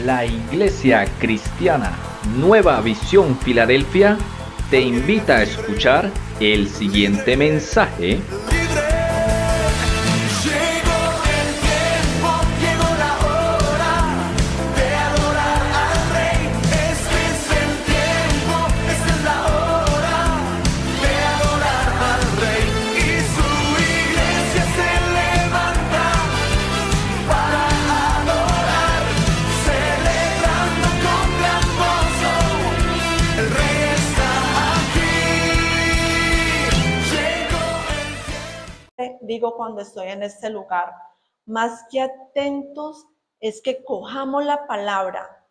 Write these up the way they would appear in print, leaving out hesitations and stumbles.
La Iglesia Cristiana Nueva Visión Filadelfia te invita a escuchar el siguiente mensaje. Digo cuando estoy en este lugar, más que atentos es que cojamos la palabra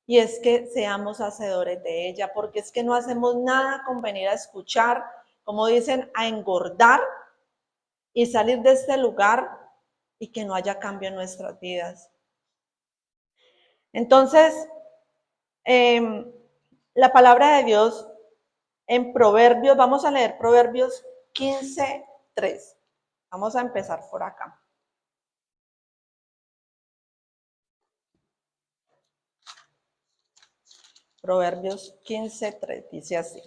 y es que seamos hacedores de ella, porque es que no hacemos nada con venir a escuchar, como dicen, a engordar y salir de este lugar y que no haya cambio en nuestras vidas. Entonces, la palabra de Dios en Proverbios, vamos a leer Proverbios 15:3. Vamos a empezar por acá. Proverbios 15:3 dice así.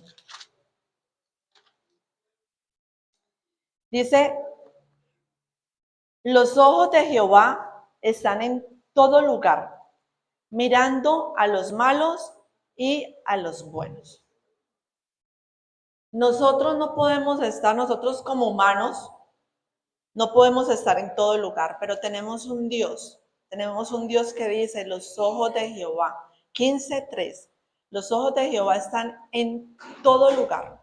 Dice, los ojos de Jehová están en todo lugar, mirando a los malos y a los buenos. Nosotros no podemos estar, nosotros como humanos, no podemos estar en todo lugar, pero tenemos un Dios que dice, los ojos de Jehová, 15:3, los ojos de Jehová están en todo lugar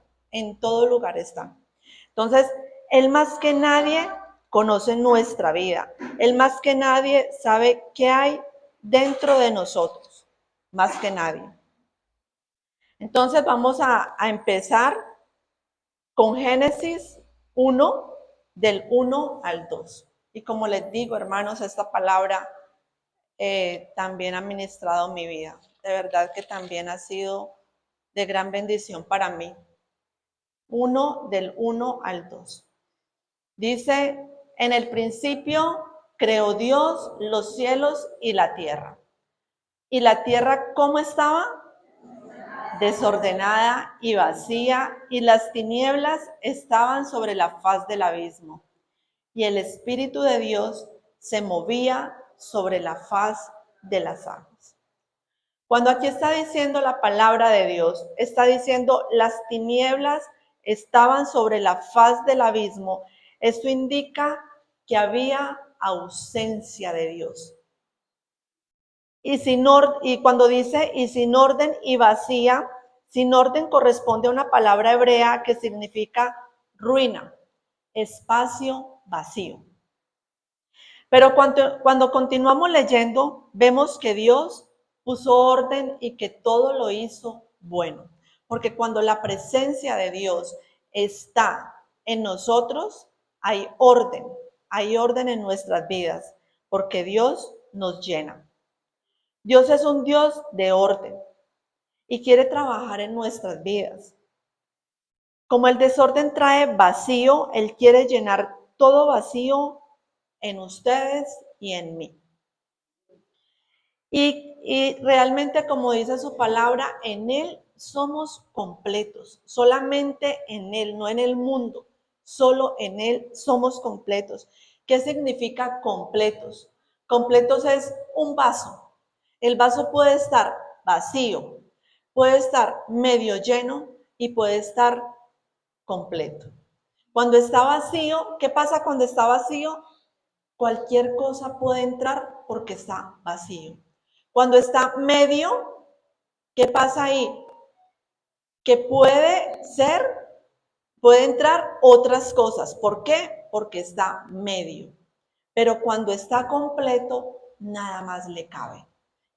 están. Entonces, Él más que nadie conoce nuestra vida, Él más que nadie sabe qué hay dentro de nosotros, más que nadie. Entonces, vamos a empezar con Génesis 1, del 1 al 2. Y como les digo, hermanos, esta palabra también ha ministrado mi vida. De verdad que también ha sido de gran bendición para mí. 1, del 1 al 2. Dice, en el principio creó Dios los cielos y la tierra. ¿Y la tierra cómo estaba? Desordenada y vacía, y las tinieblas estaban sobre la faz del abismo. Y el Espíritu de Dios se movía sobre la faz de las aguas. Cuando aquí está diciendo la palabra de Dios, está diciendo las tinieblas estaban sobre la faz del abismo. Esto indica que había ausencia de Dios. Y cuando dice y sin orden y vacía, sin orden corresponde a una palabra hebrea que significa ruina, espacio vacío. Pero cuando continuamos leyendo, vemos que Dios puso orden y que todo lo hizo bueno. Porque cuando la presencia de Dios está en nosotros, hay orden en nuestras vidas, porque Dios nos llena. Dios es un Dios de orden y quiere trabajar en nuestras vidas. Como el desorden trae vacío, Él quiere llenar todo vacío en ustedes y en mí. Y realmente, como dice su palabra, en Él somos completos, solamente en Él, no en el mundo, solo en Él somos completos. ¿Qué significa completos? Completos es un vaso. El vaso puede estar vacío, puede estar medio lleno y puede estar completo. Cuando está vacío, ¿qué pasa cuando está vacío? Cualquier cosa puede entrar porque está vacío. Cuando está medio, ¿qué pasa ahí? Que puede entrar otras cosas. ¿Por qué? Porque está medio. Pero cuando está completo, nada más le cabe.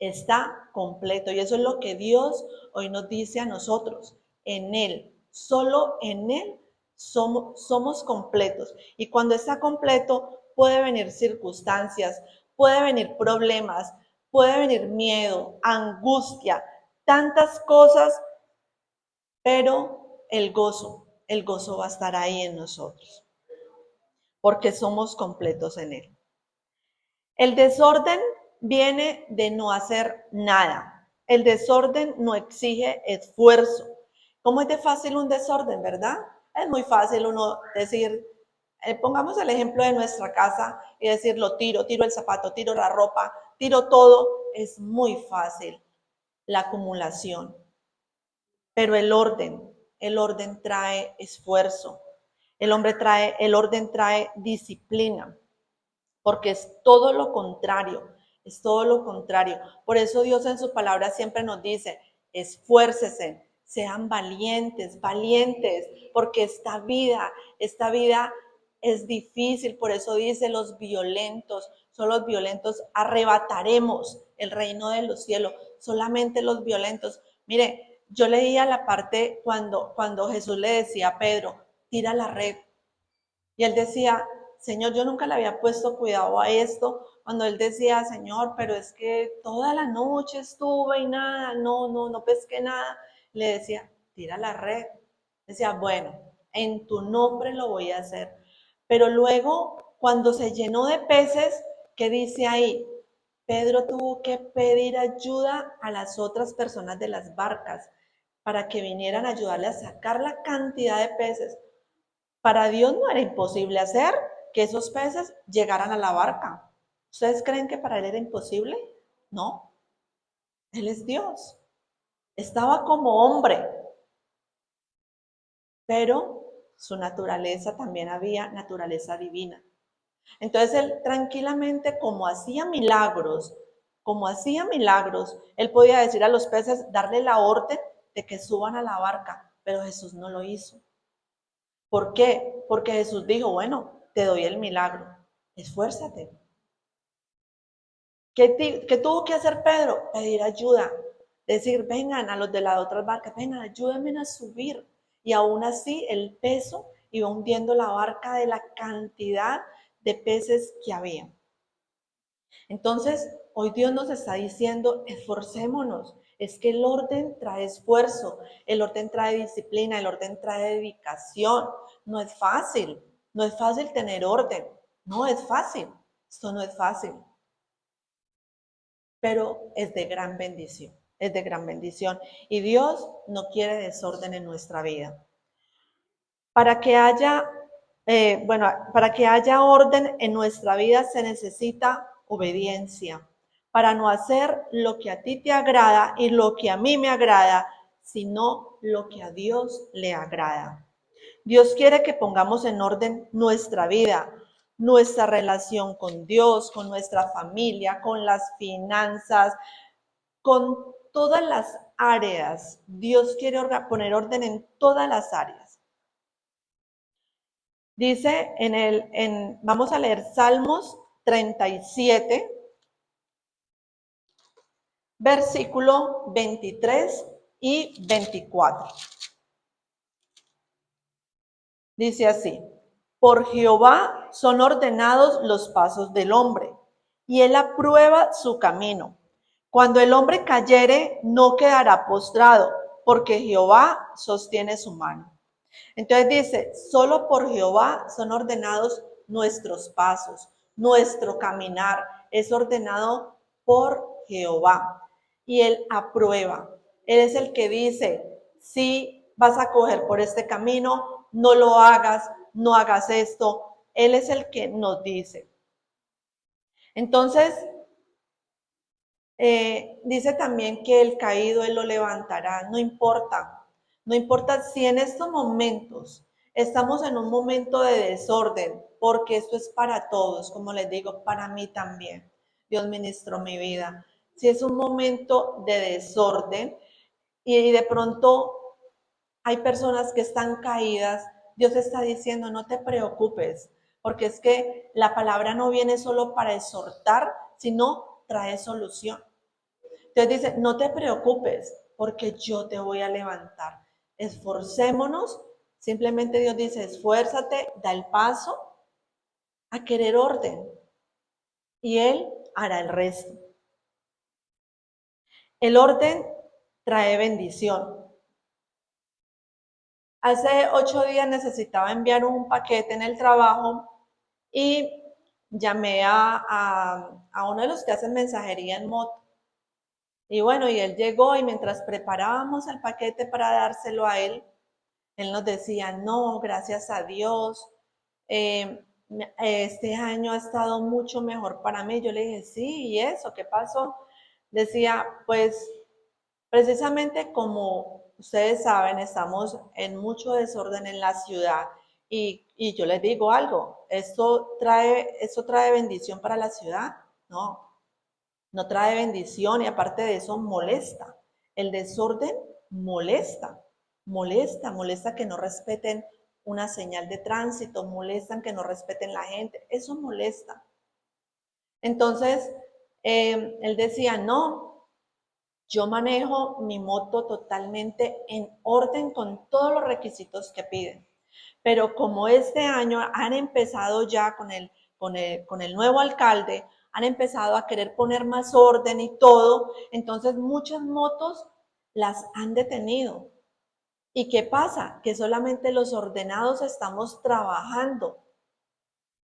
Está completo. Y eso es lo que Dios hoy nos dice a nosotros. En Él, solo en Él somos completos. Y cuando está completo, puede venir circunstancias, puede venir problemas, puede venir miedo, angustia, tantas cosas, pero el gozo va a estar ahí en nosotros, porque somos completos en Él. El desorden viene de no hacer nada. El desorden no exige esfuerzo. ¿Cómo es de fácil un desorden, verdad? Es muy fácil uno decir, pongamos el ejemplo de nuestra casa y decir, lo tiro, tiro el zapato, tiro la ropa, tiro todo. Es muy fácil la acumulación. Pero el orden trae esfuerzo. El orden trae disciplina, porque es todo lo contrario, es todo lo contrario. Por eso Dios en su palabra siempre nos dice, esfuércese, sean valientes, valientes, porque esta vida es difícil. Por eso dice, los violentos, son los violentos, arrebataremos el reino de los cielos, solamente los violentos. Mire, yo leía la parte cuando Jesús le decía a Pedro, tira la red. Y él decía, Señor, yo nunca le había puesto cuidado a esto. Cuando él decía, Señor, pero es que toda la noche estuve y nada, no pesqué nada. Le decía, tira la red. Decía, bueno, en tu nombre lo voy a hacer. Pero luego, cuando se llenó de peces, ¿qué dice ahí? Pedro tuvo que pedir ayuda a las otras personas de las barcas para que vinieran a ayudarle a sacar la cantidad de peces. Para Dios no era imposible hacer que esos peces llegaran a la barca. ¿Ustedes creen que para Él era imposible? No, Él es Dios. Estaba como hombre, pero su naturaleza también había naturaleza divina. Entonces Él tranquilamente, como hacía milagros, Él podía decir a los peces, darle la orden de que suban a la barca, pero Jesús no lo hizo. ¿Por qué? Porque Jesús dijo, bueno, te doy el milagro, esfuérzate. ¿Qué tuvo que hacer Pedro? Pedir ayuda, decir, vengan a los de las otras barcas, vengan, ayúdenme a subir. Y aún así el peso iba hundiendo la barca de la cantidad de peces que había. Entonces, hoy Dios nos está diciendo, esforcémonos. Es que el orden trae esfuerzo, el orden trae disciplina, el orden trae dedicación. No es fácil, no es fácil tener orden, no es fácil, esto no es fácil, pero es de gran bendición, es de gran bendición. Y Dios no quiere desorden en nuestra vida. Para que haya, para que haya orden en nuestra vida se necesita obediencia, para no hacer lo que a ti te agrada y lo que a mí me agrada, sino lo que a Dios le agrada. Dios quiere que pongamos en orden nuestra vida, nuestra relación con Dios, con nuestra familia, con las finanzas, con todas las áreas. Dios quiere poner orden en todas las áreas. Dice vamos a leer Salmos 37, versículo 23 y 24. Dice así, por Jehová son ordenados los pasos del hombre, y él aprueba su camino. Cuando el hombre cayere, no quedará postrado, porque Jehová sostiene su mano. Entonces dice, solo por Jehová son ordenados nuestros pasos, nuestro caminar es ordenado por Jehová. Y Él aprueba. Él es el que dice, si vas a coger por este camino, no lo hagas, no hagas esto. Él es el que nos dice. Entonces, dice también que el caído Él lo levantará, no importa. No importa si en estos momentos estamos en un momento de desorden, porque esto es para todos, como les digo, para mí también. Dios ministró mi vida. Si es un momento de desorden y de pronto hay personas que están caídas, Dios está diciendo, no te preocupes, porque es que la palabra no viene solo para exhortar, sino trae solución. Entonces dice, no te preocupes, porque yo te voy a levantar. Esforcémonos. Simplemente Dios dice, esfuérzate, da el paso a querer orden. Y Él hará el resto. El orden trae bendición. Hace 8 días necesitaba enviar un paquete en el trabajo y llamé a uno de los que hacen mensajería en moto. Y bueno, y él llegó y mientras preparábamos el paquete para dárselo a él nos decía, no, gracias a Dios, este año ha estado mucho mejor para mí. Yo le dije, sí, ¿y eso? ¿Qué pasó? Decía, pues precisamente como ustedes saben, estamos en mucho desorden en la ciudad y yo les digo algo, ¿esto trae bendición para la ciudad? No, no trae bendición y aparte de eso molesta. El desorden molesta, molesta que no respeten una señal de tránsito, molestan que no respeten la gente, eso molesta. Entonces, él decía, no, yo manejo mi moto totalmente en orden con todos los requisitos que piden. Pero como este año han empezado ya con el nuevo alcalde, han empezado a querer poner más orden y todo, entonces muchas motos las han detenido. ¿Y qué pasa? Que solamente los ordenados estamos trabajando.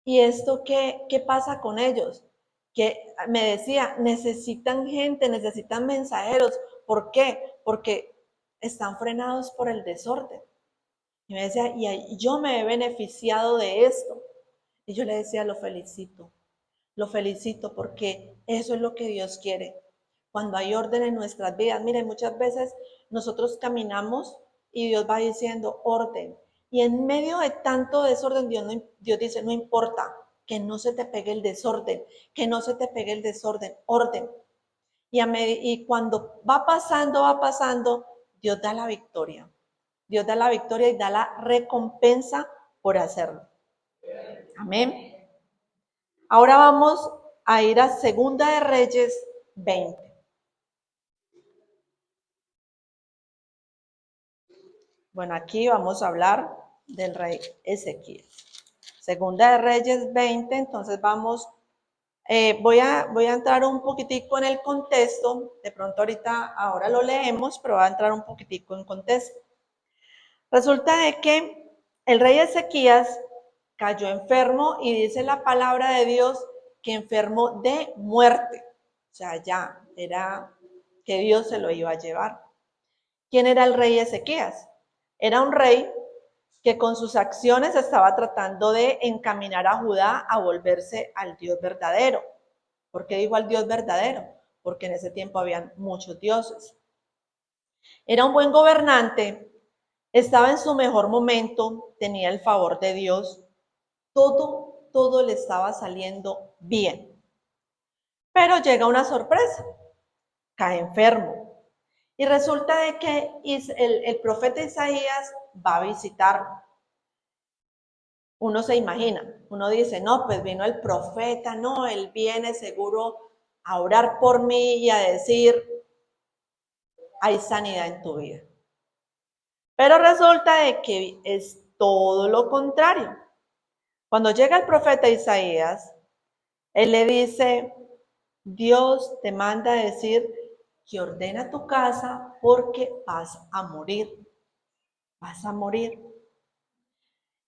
¿Y esto qué pasa con ellos? Que me decía, necesitan gente, necesitan mensajeros. ¿Por qué? Porque están frenados por el desorden. Y me decía, y yo me he beneficiado de esto. Y yo le decía, lo felicito porque eso es lo que Dios quiere. Cuando hay orden en nuestras vidas, miren, muchas veces nosotros caminamos y Dios va diciendo orden. Y en medio de tanto desorden, Dios dice, no importa, que no se te pegue el desorden, que no se te pegue el desorden, orden. Y cuando va pasando, Dios da la victoria. Dios da la victoria y da la recompensa por hacerlo. Amén. Ahora vamos a ir a Segunda de Reyes 20. Bueno, aquí vamos a hablar del rey Ezequías. Segunda de Reyes 20, entonces vamos, voy a entrar un poquitico en el contexto, de pronto ahora lo leemos, pero voy a entrar un poquitico en contexto. Resulta de que el rey Ezequías cayó enfermo y dice la palabra de Dios que enfermó de muerte. O sea, ya era que Dios se lo iba a llevar. ¿Quién era el rey Ezequías? Era un rey que con sus acciones estaba tratando de encaminar a Judá a volverse al Dios verdadero. ¿Por qué digo al Dios verdadero? Porque en ese tiempo habían muchos dioses. Era un buen gobernante, estaba en su mejor momento, tenía el favor de Dios, todo le estaba saliendo bien. Pero llega una sorpresa, cae enfermo. Y resulta de que el profeta Isaías va a visitarlo. Uno se imagina, uno dice, no, pues vino el profeta, no, él viene seguro a orar por mí y a decir, hay sanidad en tu vida. Pero resulta de que es todo lo contrario. Cuando llega el profeta Isaías, él le dice, Dios te manda a decir que ordena tu casa porque vas a morir. Vas a morir.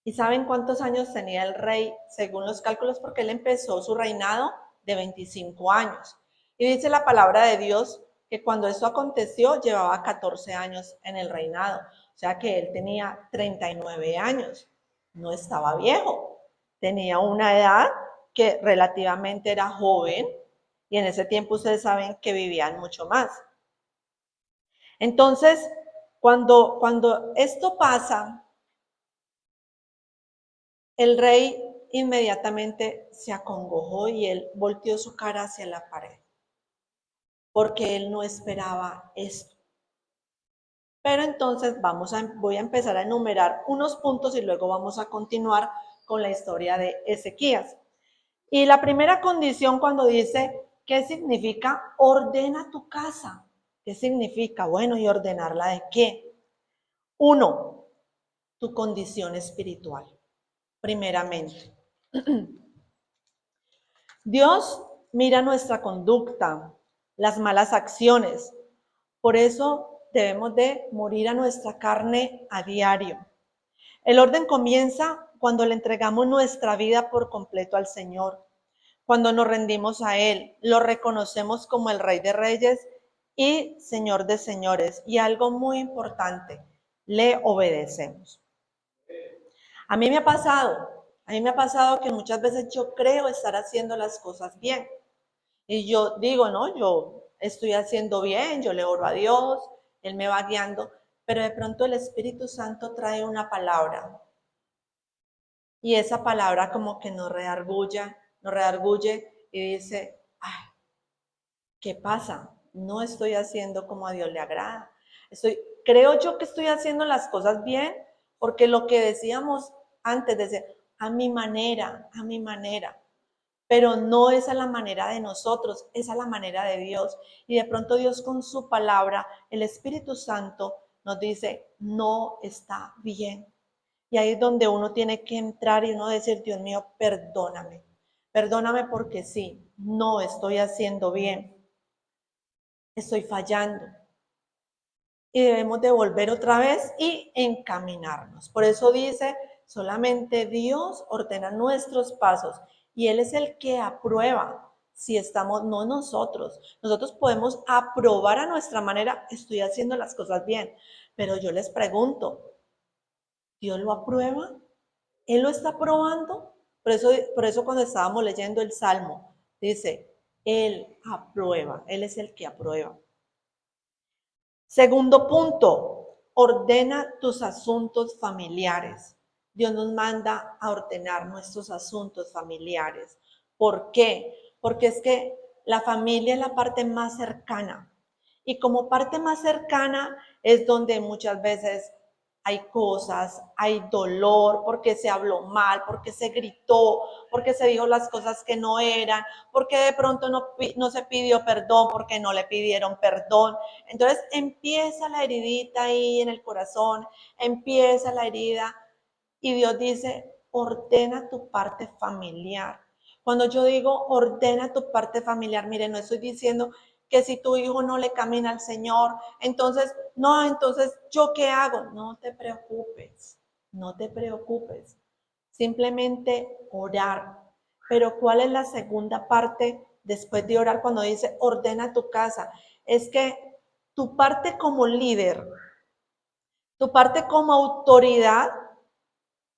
¿Y saben cuántos años tenía el rey según los cálculos? Porque él empezó su reinado de 25 años. Y dice la palabra de Dios que cuando eso aconteció llevaba 14 años en el reinado. O sea que él tenía 39 años. No estaba viejo. Tenía una edad que relativamente era joven y en ese tiempo ustedes saben que vivían mucho más. Entonces, cuando esto pasa, el rey inmediatamente se acongojó y él volteó su cara hacia la pared, porque él no esperaba esto. Pero entonces voy a empezar a enumerar unos puntos y luego vamos a continuar con la historia de Ezequías. Y la primera condición cuando dice, ¿qué significa? Ordena tu casa. ¿Qué significa? Bueno, ¿y ordenarla de qué? 1, tu condición espiritual, primeramente. Dios mira nuestra conducta, las malas acciones. Por eso debemos de morir a nuestra carne a diario. El orden comienza cuando le entregamos nuestra vida por completo al Señor. Cuando nos rendimos a Él, lo reconocemos como el Rey de Reyes y Señor de Señores. Y algo muy importante, le obedecemos. A mí me ha pasado que muchas veces yo creo estar haciendo las cosas bien. Y yo digo, no, yo estoy haciendo bien, yo le oro a Dios, Él me va guiando, pero de pronto el Espíritu Santo trae una palabra y esa palabra como que nos redarguye y dice, ay, ¿qué pasa? No estoy haciendo como a Dios le agrada. Creo yo que estoy haciendo las cosas bien, porque lo que decíamos antes, de a mi manera, pero no es a la manera de nosotros, es a la manera de Dios. Y de pronto Dios con su palabra, el Espíritu Santo nos dice, no está bien. Y ahí es donde uno tiene que entrar y uno decir, Dios mío, perdóname. Perdóname porque sí, no estoy haciendo bien. Estoy fallando. Y debemos de volver otra vez y encaminarnos. Por eso dice, solamente Dios ordena nuestros pasos y Él es el que aprueba si estamos, no nosotros. Nosotros podemos aprobar a nuestra manera, estoy haciendo las cosas bien, pero yo les pregunto, ¿Dios lo aprueba? ¿Él lo está aprobando? Por eso cuando estábamos leyendo el Salmo, dice, Él aprueba, Él es el que aprueba. Segundo punto, ordena tus asuntos familiares. Dios nos manda a ordenar nuestros asuntos familiares. ¿Por qué? Porque es que la familia es la parte más cercana. Y como parte más cercana es donde muchas veces hay cosas, hay dolor, porque se habló mal, porque se gritó, porque se dijo las cosas que no eran, porque de pronto no se pidió perdón, porque no le pidieron perdón. Entonces empieza la heridita ahí en el corazón, empieza la herida y Dios dice, ordena tu parte familiar. Cuando yo digo ordena tu parte familiar, mire, no estoy diciendo que si tu hijo no le camina al Señor, entonces, no, entonces, ¿yo qué hago? No te preocupes, no te preocupes. Simplemente orar. Pero ¿cuál es la segunda parte después de orar cuando dice ordena tu casa? Es que tu parte como líder, tu parte como autoridad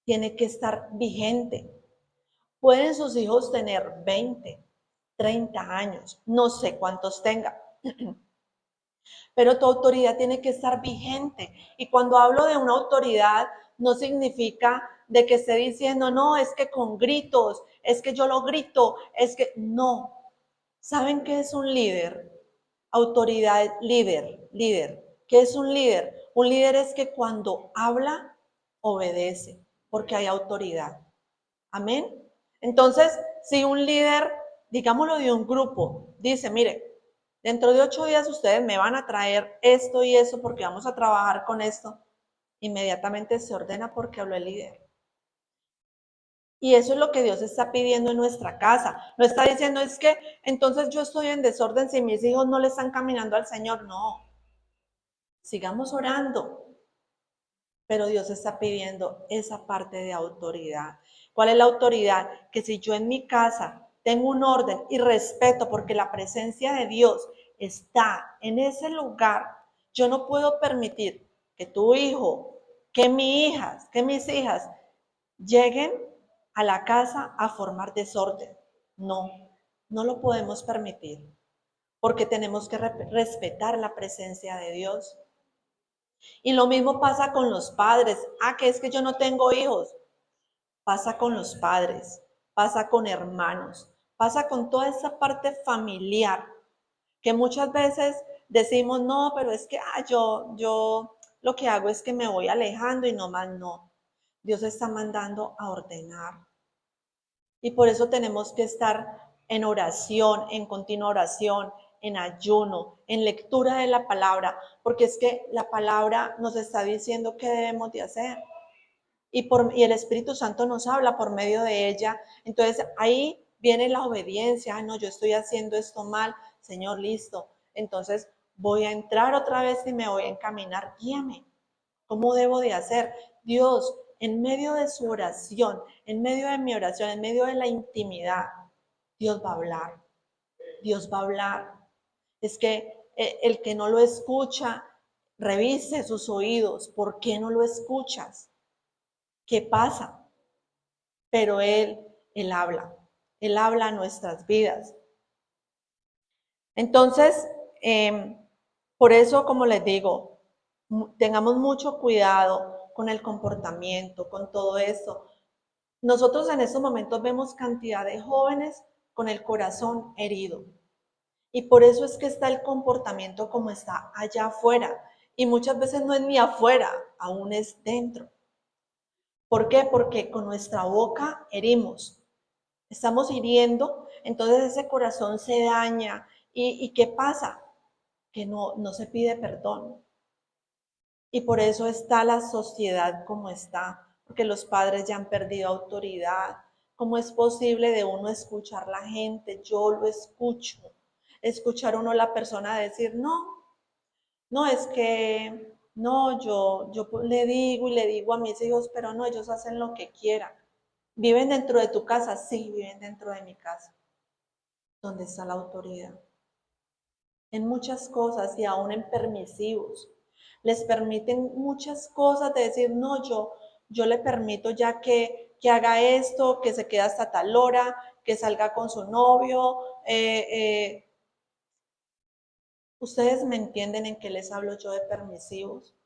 tiene que estar vigente. Pueden sus hijos tener 20, 30 años, no sé cuántos tengan, pero tu autoridad tiene que estar vigente. Y cuando hablo de una autoridad, no significa de que esté diciendo, no, es que con gritos, es que yo lo grito, es que no. ¿Saben qué es un líder? Autoridad, líder. ¿Qué es un líder? Un líder es que cuando habla, obedece, porque hay autoridad. Amén. Entonces, si un líder, digámoslo de un grupo, dice, mire, dentro de 8 días ustedes me van a traer esto y eso porque vamos a trabajar con esto, inmediatamente se ordena porque habló el líder. Y eso es lo que Dios está pidiendo en nuestra casa. No está diciendo es que entonces yo estoy en desorden si mis hijos no le están caminando al Señor. No, sigamos orando. Pero Dios está pidiendo esa parte de autoridad. ¿Cuál es la autoridad? Que si yo en mi casa tengo un orden y respeto porque la presencia de Dios está en ese lugar, yo no puedo permitir que tu hijo, que mis hijas lleguen a la casa a formar desorden. No, no lo podemos permitir porque tenemos que respetar la presencia de Dios. Y lo mismo pasa con los padres. Que es que yo no tengo hijos. Pasa con los padres, pasa con hermanos, pasa con toda esa parte familiar que muchas veces decimos, no, pero es que yo lo que hago es que me voy alejando y no más no. Dios está mandando a ordenar. Y por eso tenemos que estar en oración, en continua oración, en ayuno, en lectura de la palabra, porque es que la palabra nos está diciendo qué debemos de hacer. Y el Espíritu Santo nos habla por medio de ella. Entonces ahí viene la obediencia. No, yo estoy haciendo esto mal. Señor, listo. Entonces voy a entrar otra vez y me voy a encaminar. Guíame. ¿Cómo debo de hacer? Dios, en medio de su oración, en medio de mi oración, en medio de la intimidad, Dios va a hablar, Dios va a hablar. Es que el que no lo escucha, revise sus oídos. ¿Por qué no lo escuchas? ¿Qué pasa? Pero Él habla a nuestras vidas. Entonces, por eso, como les digo, tengamos mucho cuidado con el comportamiento, con todo eso. Nosotros en estos momentos vemos cantidad de jóvenes con el corazón herido. Y por eso es que está el comportamiento como está allá afuera. Y muchas veces no es ni afuera, aún es dentro. ¿Por qué? Porque con nuestra boca herimos. Estamos hiriendo, entonces ese corazón se daña. ¿Y qué pasa? Que no se pide perdón. Y por eso está la sociedad como está, porque los padres ya han perdido autoridad. ¿Cómo es posible de uno escuchar la gente? Yo lo escucho. Escuchar uno a la persona decir, no, es que, no, yo le digo y le digo a mis hijos, pero no, ellos hacen lo que quieran. ¿Viven dentro de tu casa? Sí, viven dentro de mi casa. ¿Dónde está la autoridad? En muchas cosas y aún en permisivos. Les permiten muchas cosas de decir, no, yo le permito ya que haga esto, que se quede hasta tal hora, que salga con su novio. Ustedes me entienden en qué les hablo yo de permisivos.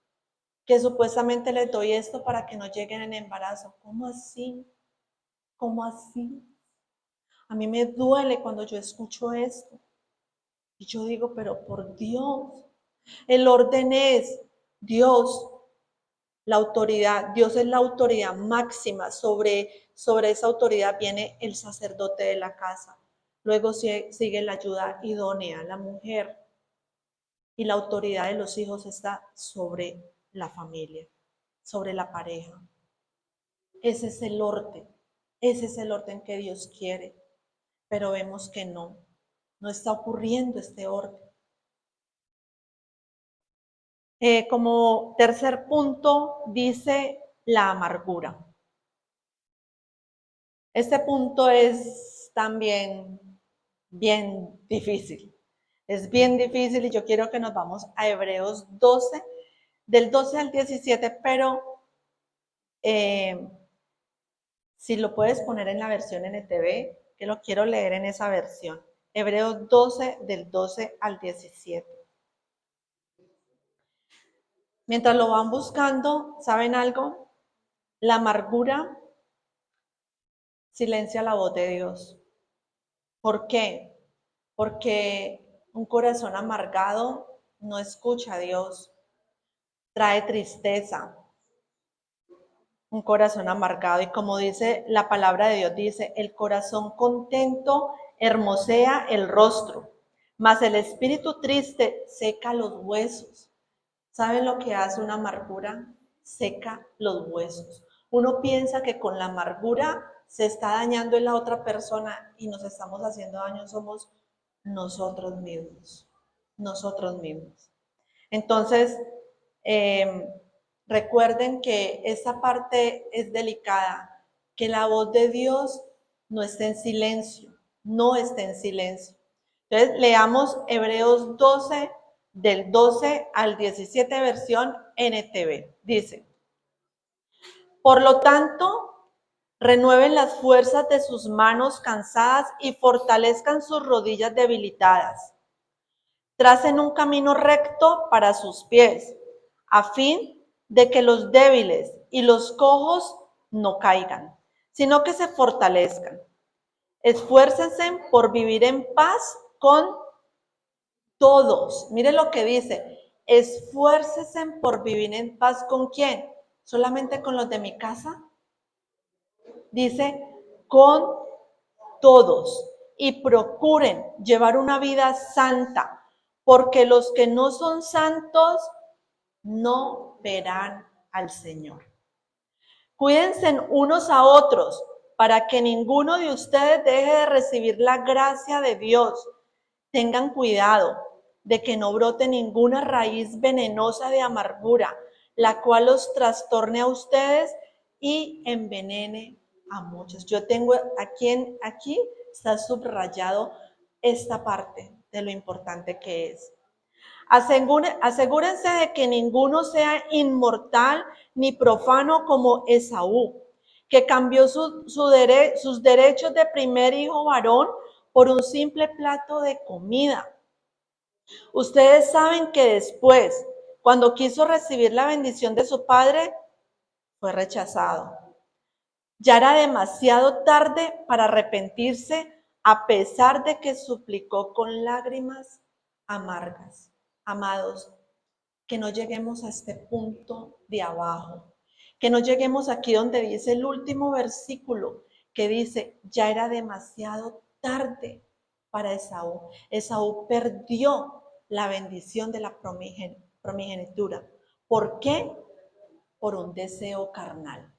Que supuestamente les doy esto para que no lleguen en embarazo. ¿Cómo así? ¿Cómo así? A mí me duele cuando yo escucho esto. Y yo digo, pero por Dios, el orden es Dios, la autoridad. Dios es la autoridad máxima. Sobre esa autoridad viene el sacerdote de la casa. Luego sigue la ayuda idónea, la mujer. Y la autoridad de los hijos está sobre la familia, sobre la pareja. Ese es el orden. Ese es el orden que Dios quiere. Pero vemos que no está ocurriendo este orden. Como tercer punto, dice la amargura. Este punto es también bien difícil. Es bien difícil y yo quiero que nos vamos a Hebreos 12, del 12 al 17, pero si lo puedes poner en la versión NTV, que lo quiero leer en esa versión. Hebreos 12, del 12 al 17. Mientras lo van buscando, ¿saben algo? La amargura silencia la voz de Dios. ¿Por qué? Porque un corazón amargado no escucha a Dios, trae tristeza. Un corazón amargado, y como dice la palabra de Dios, dice, el corazón contento hermosea el rostro, mas el espíritu triste seca los huesos. ¿Saben lo que hace una amargura? Seca los huesos. Uno piensa que con la amargura se está dañando en la otra persona y nos estamos haciendo daño, somos nosotros mismos. Nosotros mismos. Entonces, recuerden que esa parte es delicada, que la voz de Dios no esté en silencio, no esté en silencio. Entonces, leamos Hebreos 12, del 12 al 17, versión NTV. Dice, por lo tanto, renueven las fuerzas de sus manos cansadas y fortalezcan sus rodillas debilitadas. Tracen un camino recto para sus pies, a fin de que los débiles y los cojos no caigan, sino que se fortalezcan. Esfuércense por vivir en paz con todos. Mire lo que dice, esfuércense por vivir en paz ¿con quién? ¿Solamente con los de mi casa? Dice, con todos, y procuren llevar una vida santa, porque los que no son santos no verán al Señor. Cuídense unos a otros para que ninguno de ustedes deje de recibir la gracia de Dios. Tengan cuidado de que no brote ninguna raíz venenosa de amargura, la cual los trastorne a ustedes y envenene a muchos. Yo tengo aquí está subrayado esta parte de lo importante que es. Asegúrense de que ninguno sea inmortal ni profano como Esaú, que cambió sus derechos de primer hijo varón por un simple plato de comida. Ustedes saben que después, cuando quiso recibir la bendición de su padre, fue rechazado. Ya era demasiado tarde para arrepentirse, a pesar de que suplicó con lágrimas amargas. Amados, que no lleguemos a este punto de abajo, que no lleguemos aquí donde dice el último versículo, que dice, ya era demasiado tarde para Esaú. Esaú perdió la bendición de la primogenitura. ¿Por qué? Por un deseo carnal,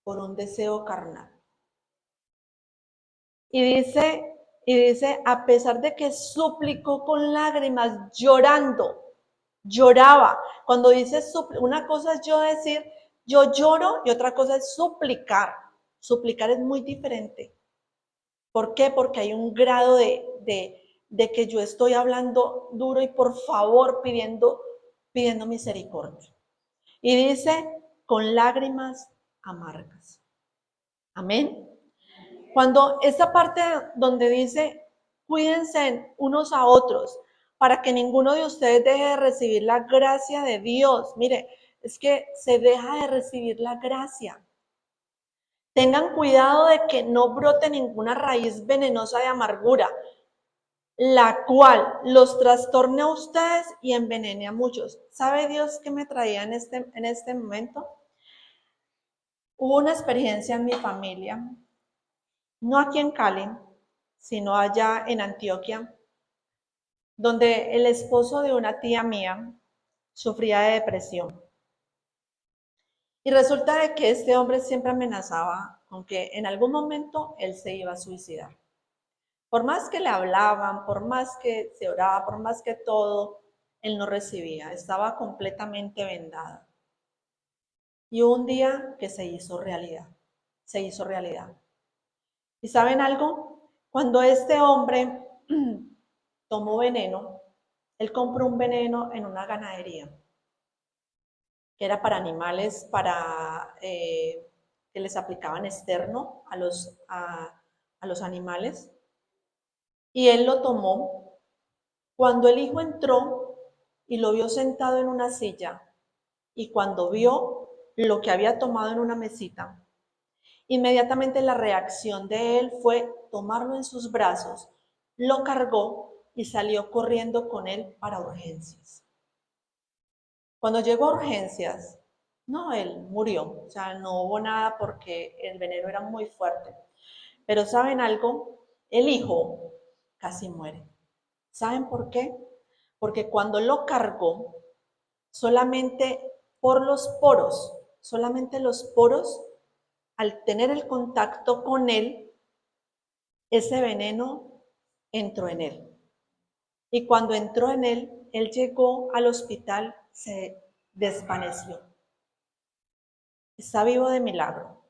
por un deseo carnal. Y dice, a pesar de que suplicó con lágrimas, lloraba. Cuando dice una cosa es yo decir, yo lloro, y otra cosa es suplicar. Suplicar es muy diferente. ¿Por qué? Porque hay un grado de que yo estoy hablando duro y por favor pidiendo misericordia. Y dice, con lágrimas amargas. Amén. Cuando esa parte donde dice, cuídense unos a otros, para que ninguno de ustedes deje de recibir la gracia de Dios. Mire, es que se deja de recibir la gracia. Tengan cuidado de que no brote ninguna raíz venenosa de amargura, la cual los trastorne a ustedes y envenene a muchos. ¿Sabe Dios qué me traía en este momento? Hubo una experiencia en mi familia, no aquí en Cali, sino allá en Antioquia, donde el esposo de una tía mía sufría de depresión. Y resulta de que este hombre siempre amenazaba con que en algún momento él se iba a suicidar. Por más que le hablaban, por más que se oraba, por más que todo, él no recibía, estaba completamente vendado. Y hubo un día que se hizo realidad. ¿Y saben algo? Cuando este hombre tomó veneno, él compró un veneno en una ganadería, que era para animales, que les aplicaban externo a los animales, y él lo tomó. Cuando el hijo entró y lo vio sentado en una silla, y cuando vio lo que había tomado en una mesita, inmediatamente la reacción de él fue tomarlo en sus brazos, lo cargó y salió corriendo con él para urgencias. Cuando llegó a urgencias, no, él murió, o sea, no hubo nada porque el veneno era muy fuerte. Pero ¿saben algo? El hijo casi muere. ¿Saben por qué? Porque cuando lo cargó, solamente los poros, al tener el contacto con él, ese veneno entró en él. Y cuando entró en él, él llegó al hospital, se desvaneció. Está vivo de milagro,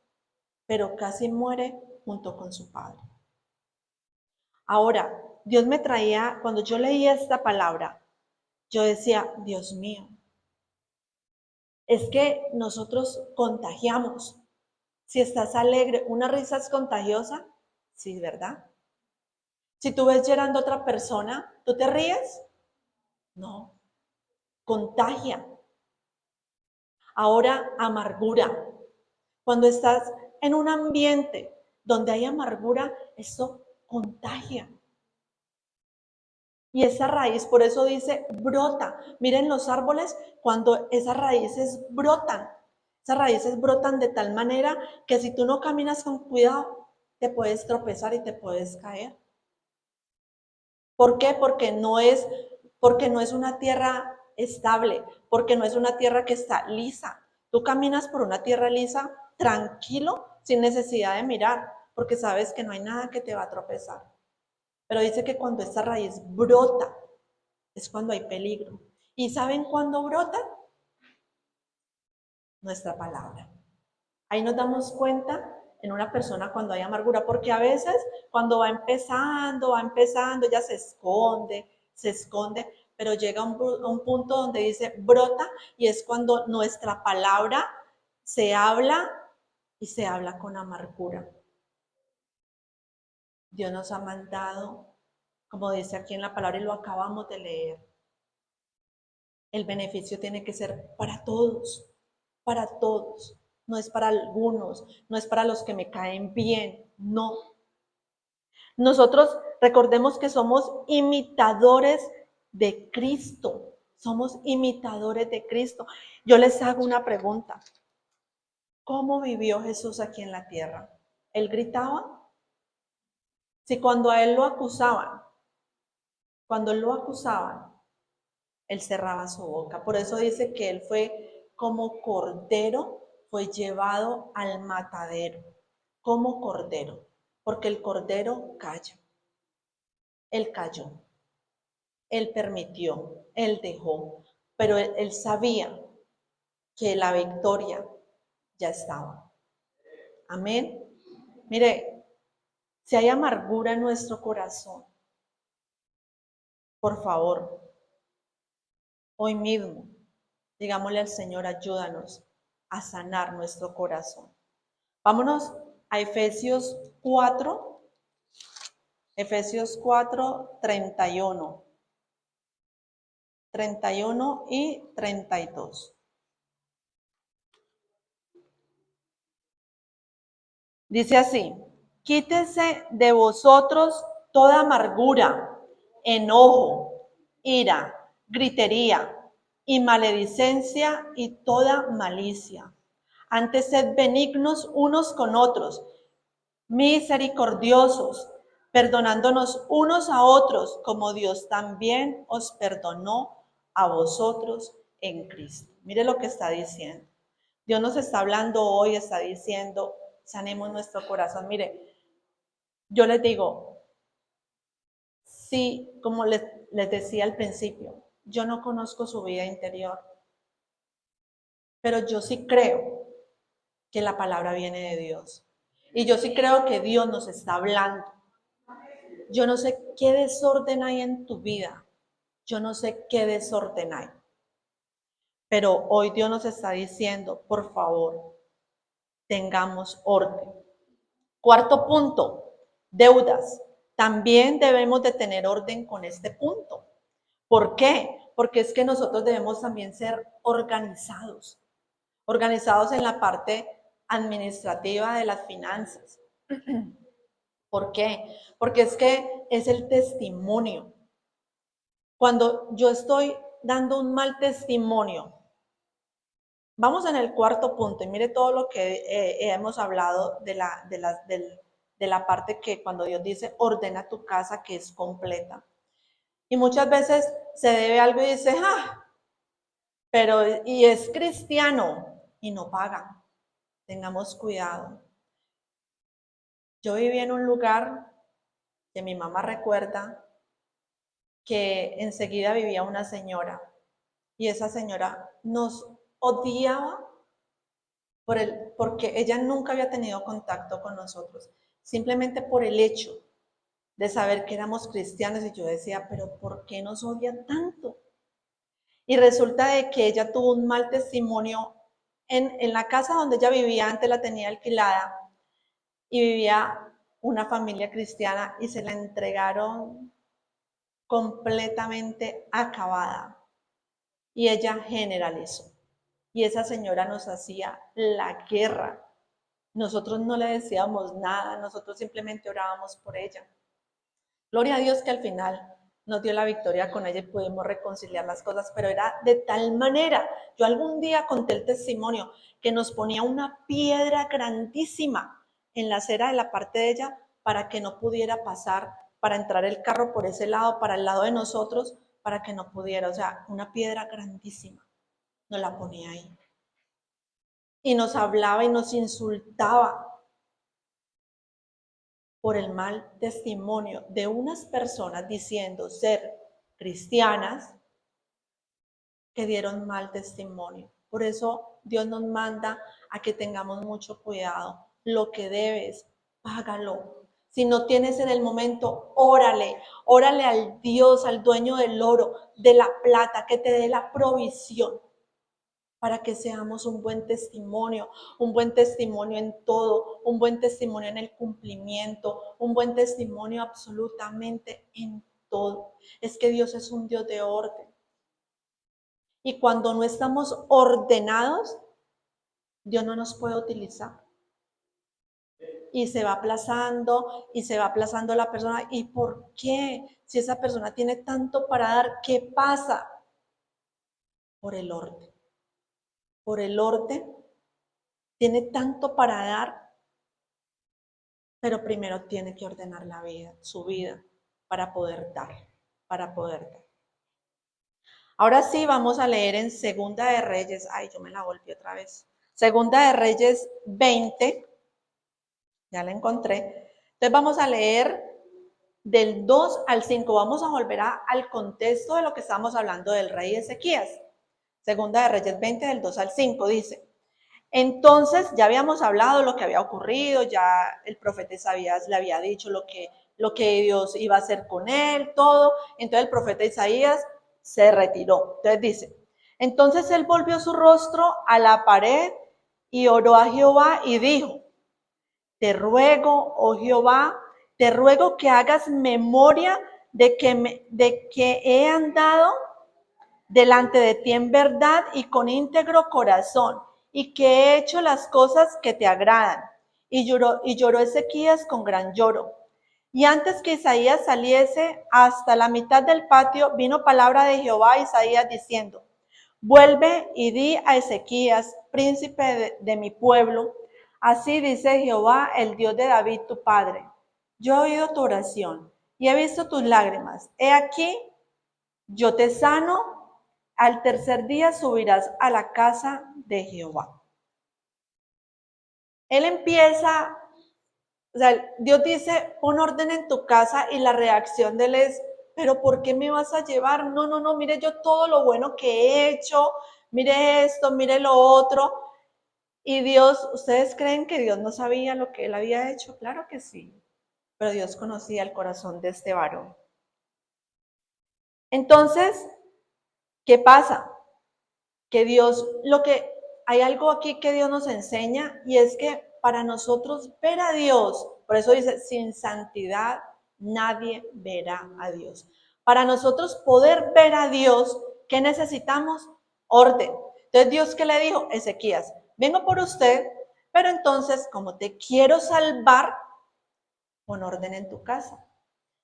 pero casi muere junto con su padre. Ahora, Dios me traía, cuando yo leía esta palabra, yo decía, Dios mío, es que nosotros contagiamos. Si estás alegre, una risa es contagiosa, sí, ¿verdad? Si tú ves llorando a otra persona, ¿tú te ríes? No, contagia. Ahora, amargura. Cuando estás en un ambiente donde hay amargura, eso contagia. Y esa raíz, por eso dice, brota. Miren los árboles, cuando esas raíces brotan de tal manera que si tú no caminas con cuidado, te puedes tropezar y te puedes caer. ¿Por qué? Porque no es una tierra estable, porque no es una tierra que está lisa. Tú caminas por una tierra lisa, tranquilo, sin necesidad de mirar, porque sabes que no hay nada que te va a tropezar. Pero dice que cuando esta raíz brota, es cuando hay peligro. ¿Y saben cuándo brota? Nuestra palabra. Ahí nos damos cuenta en una persona cuando hay amargura, porque a veces cuando va empezando, ella se esconde, pero llega a un punto donde dice brota, y es cuando nuestra palabra se habla y se habla con amargura. Dios nos ha mandado, como dice aquí en la palabra y lo acabamos de leer, el beneficio tiene que ser para todos, para todos. No es para algunos, no es para los que me caen bien, no. Nosotros recordemos que somos imitadores de Cristo, somos imitadores de Cristo. Yo les hago una pregunta. ¿Cómo vivió Jesús aquí en la tierra? ¿Él gritaba? Si cuando a él lo acusaban, él cerraba su boca. Por eso dice que él fue como cordero, fue llevado al matadero, como cordero, porque el cordero calla. Él cayó, él permitió, él dejó, pero él sabía que la victoria ya estaba. Amén. Mire, si hay amargura en nuestro corazón, por favor, hoy mismo, digámosle al Señor, ayúdanos a sanar nuestro corazón. Vámonos a Efesios 4, Efesios 4, 31 y 32. Dice así: quítese de vosotros toda amargura, enojo, ira, gritería y maledicencia y toda malicia. Antes sed benignos unos con otros, misericordiosos, perdonándonos unos a otros, como Dios también os perdonó a vosotros en Cristo. Mire lo que está diciendo. Dios nos está hablando hoy, está diciendo, sanemos nuestro corazón. Mire, yo les digo, sí, como les decía al principio, yo no conozco su vida interior, pero yo sí creo que la palabra viene de Dios. Y yo sí creo que Dios nos está hablando. Yo no sé qué desorden hay en tu vida. Yo no sé qué desorden hay. Pero hoy Dios nos está diciendo, por favor, tengamos orden. Cuarto punto, deudas. También debemos de tener orden con este punto. ¿Por qué? Porque es que nosotros debemos también ser organizados. Organizados en la parte administrativa de las finanzas. ¿Por qué? Porque es que es el testimonio. Cuando yo estoy dando un mal testimonio, vamos en el cuarto punto y mire todo lo que hemos hablado de la parte que cuando Dios dice ordena tu casa, que es completa. Y muchas veces se debe algo y dice, pero y es cristiano y no paga. Tengamos cuidado. Yo viví en un lugar que mi mamá recuerda que enseguida vivía una señora y esa señora nos odiaba porque ella nunca había tenido contacto con nosotros, simplemente por el hecho de saber que éramos cristianos. Y yo decía, pero ¿por qué nos odian tanto? Y resulta de que ella tuvo un mal testimonio en la casa donde ella vivía, antes la tenía alquilada, y vivía una familia cristiana y se la entregaron completamente acabada. Y ella generalizó. Y esa señora nos hacía la guerra. Nosotros no le decíamos nada, nosotros simplemente orábamos por ella. Gloria a Dios que al final nos dio la victoria con ella y pudimos reconciliar las cosas, pero era de tal manera. Yo algún día conté el testimonio que nos ponía una piedra grandísima en la acera de la parte de ella para que no pudiera pasar, para entrar el carro por ese lado, para el lado de nosotros, para que no pudiera, o sea, una piedra grandísima, nos la ponía ahí. Y nos hablaba y nos insultaba por el mal testimonio de unas personas diciendo ser cristianas que dieron mal testimonio. Por eso Dios nos manda a que tengamos mucho cuidado. lo que debes, págalo. Si no tienes en el momento, órale al Dios, al dueño del oro, de la plata, que te dé la provisión para que seamos un buen testimonio en todo, un buen testimonio en el cumplimiento, un buen testimonio absolutamente en todo. Es que Dios es un Dios de orden. Y cuando no estamos ordenados, Dios no nos puede utilizar. Y se va aplazando la persona. ¿Y por qué? Si esa persona tiene tanto para dar, ¿qué pasa? Por el orden. Por el orden, tiene tanto para dar, pero primero tiene que ordenar la vida, su vida, para poder dar. Ahora sí, vamos a leer en Segunda de Reyes. Ay, yo me la volví otra vez. Segunda de Reyes 20. Ya la encontré. Entonces vamos a leer del 2 al 5. Vamos a volver al contexto de lo que estamos hablando del rey Ezequías. Segunda de Reyes 20, del 2 al 5, dice. Entonces, ya habíamos hablado lo que había ocurrido, ya el profeta Isaías le había dicho lo que Dios iba a hacer con él, todo. Entonces el profeta Isaías se retiró. Entonces dice, entonces él volvió su rostro a la pared y oró a Jehová y dijo, te ruego, oh Jehová, te ruego que hagas memoria de que he andado delante de ti en verdad y con íntegro corazón, y que he hecho las cosas que te agradan. Y lloró Ezequías con gran lloro. Y antes que Isaías saliese hasta la mitad del patio, vino palabra de Jehová a Isaías diciendo, vuelve y di a Ezequías, príncipe de mi pueblo, así dice Jehová, el Dios de David tu padre. Yo he oído tu oración y he visto tus lágrimas. He aquí, yo te sano. Al tercer día subirás a la casa de Jehová. Él empieza, o sea, Dios dice, pon orden en tu casa, y la reacción de él es, pero ¿por qué me vas a llevar? No, mire yo todo lo bueno que he hecho, mire esto, mire lo otro. Y Dios, ¿ustedes creen que Dios no sabía lo que él había hecho? Claro que sí, pero Dios conocía el corazón de este varón. Entonces, ¿qué pasa? Que Dios, hay algo aquí que Dios nos enseña, y es que para nosotros ver a Dios, por eso dice, sin santidad nadie verá a Dios. Para nosotros poder ver a Dios, ¿qué necesitamos? Orden. Entonces Dios, ¿qué le dijo? Ezequías, vengo por usted, pero entonces como te quiero salvar, pon orden en tu casa.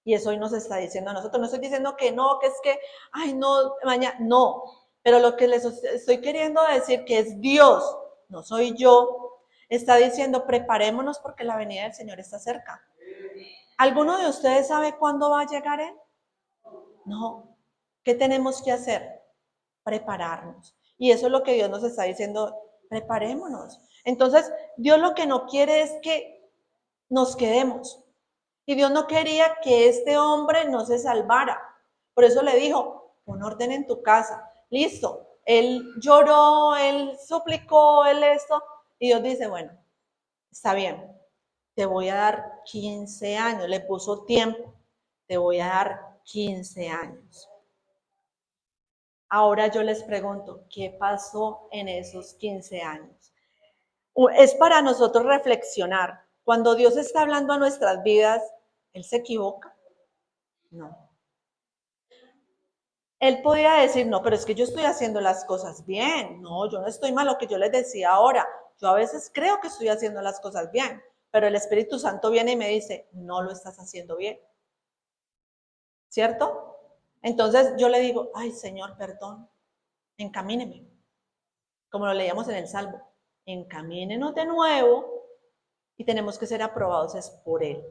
Y eso hoy nos está diciendo a nosotros. No estoy diciendo que no, que es que, ay, no, mañana, no. Pero lo que les estoy queriendo decir, que es Dios, no soy yo, está diciendo, preparémonos porque la venida del Señor está cerca. ¿Alguno de ustedes sabe cuándo va a llegar Él? No. ¿Qué tenemos que hacer? Prepararnos. Y eso es lo que Dios nos está diciendo, preparémonos. Entonces, Dios lo que no quiere es que nos quedemos. Y Dios no quería que este hombre no se salvara. Por eso le dijo, pon orden en tu casa. Listo. Él lloró, él suplicó, él esto. Y Dios dice, bueno, está bien, te voy a dar 15 años. Le puso tiempo. Te voy a dar 15 años. Ahora yo les pregunto, ¿qué pasó en esos 15 años? Es para nosotros reflexionar. Cuando Dios está hablando a nuestras vidas, ¿Él se equivoca? No. Él podía decir, no, pero es que yo estoy haciendo las cosas bien. No, yo no estoy mal, lo que yo les decía ahora. Yo a veces creo que estoy haciendo las cosas bien, pero el Espíritu Santo viene y me dice, no lo estás haciendo bien. ¿Cierto? Entonces yo le digo, ay, Señor, perdón, encamíneme. Como lo leíamos en el Salmo, encamínenos de nuevo, y tenemos que ser aprobados es por Él.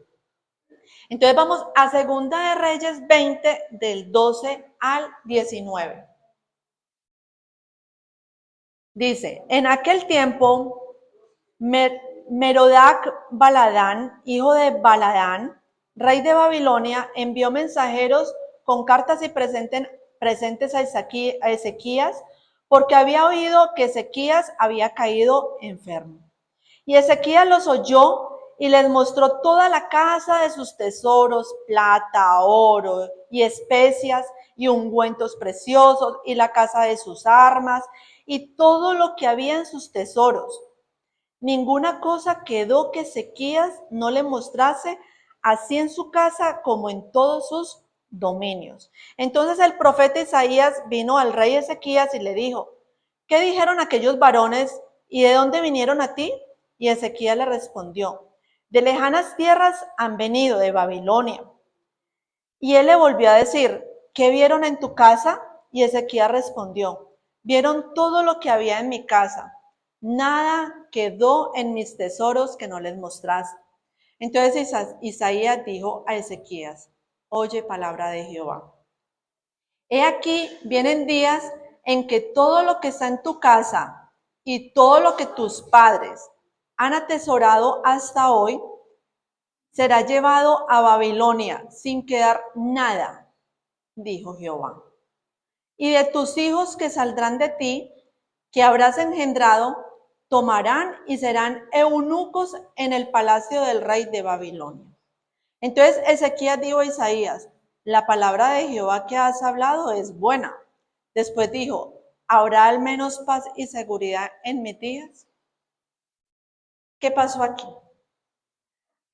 Entonces vamos a Segunda de Reyes 20, del 12 al 19. Dice, en aquel tiempo, Merodac Baladán, hijo de Baladán, rey de Babilonia, envió mensajeros con cartas y presentes a Ezequías, porque había oído que Ezequías había caído enfermo. Y Ezequías los oyó y les mostró toda la casa de sus tesoros, plata, oro y especias y ungüentos preciosos, y la casa de sus armas, y todo lo que había en sus tesoros. Ninguna cosa quedó que Ezequías no le mostrase, así en su casa como en todos sus dominios. Entonces el profeta Isaías vino al rey Ezequías y le dijo: ¿qué dijeron aquellos varones y de dónde vinieron a ti? Y Ezequías le respondió: de lejanas tierras han venido, de Babilonia. Y él le volvió a decir: ¿qué vieron en tu casa? Y Ezequías respondió: vieron todo lo que había en mi casa. Nada quedó en mis tesoros que no les mostrase. Entonces Isaías dijo a Ezequías: oye palabra de Jehová. He aquí, vienen días en que todo lo que está en tu casa y todo lo que tus padres han atesorado hasta hoy será llevado a Babilonia sin quedar nada, dijo Jehová. Y de tus hijos que saldrán de ti, que habrás engendrado, tomarán y serán eunucos en el palacio del rey de Babilonia. Entonces Ezequías dijo a Isaías: la palabra de Jehová que has hablado es buena. Después dijo: ¿habrá al menos paz y seguridad en mis días? ¿Qué pasó aquí?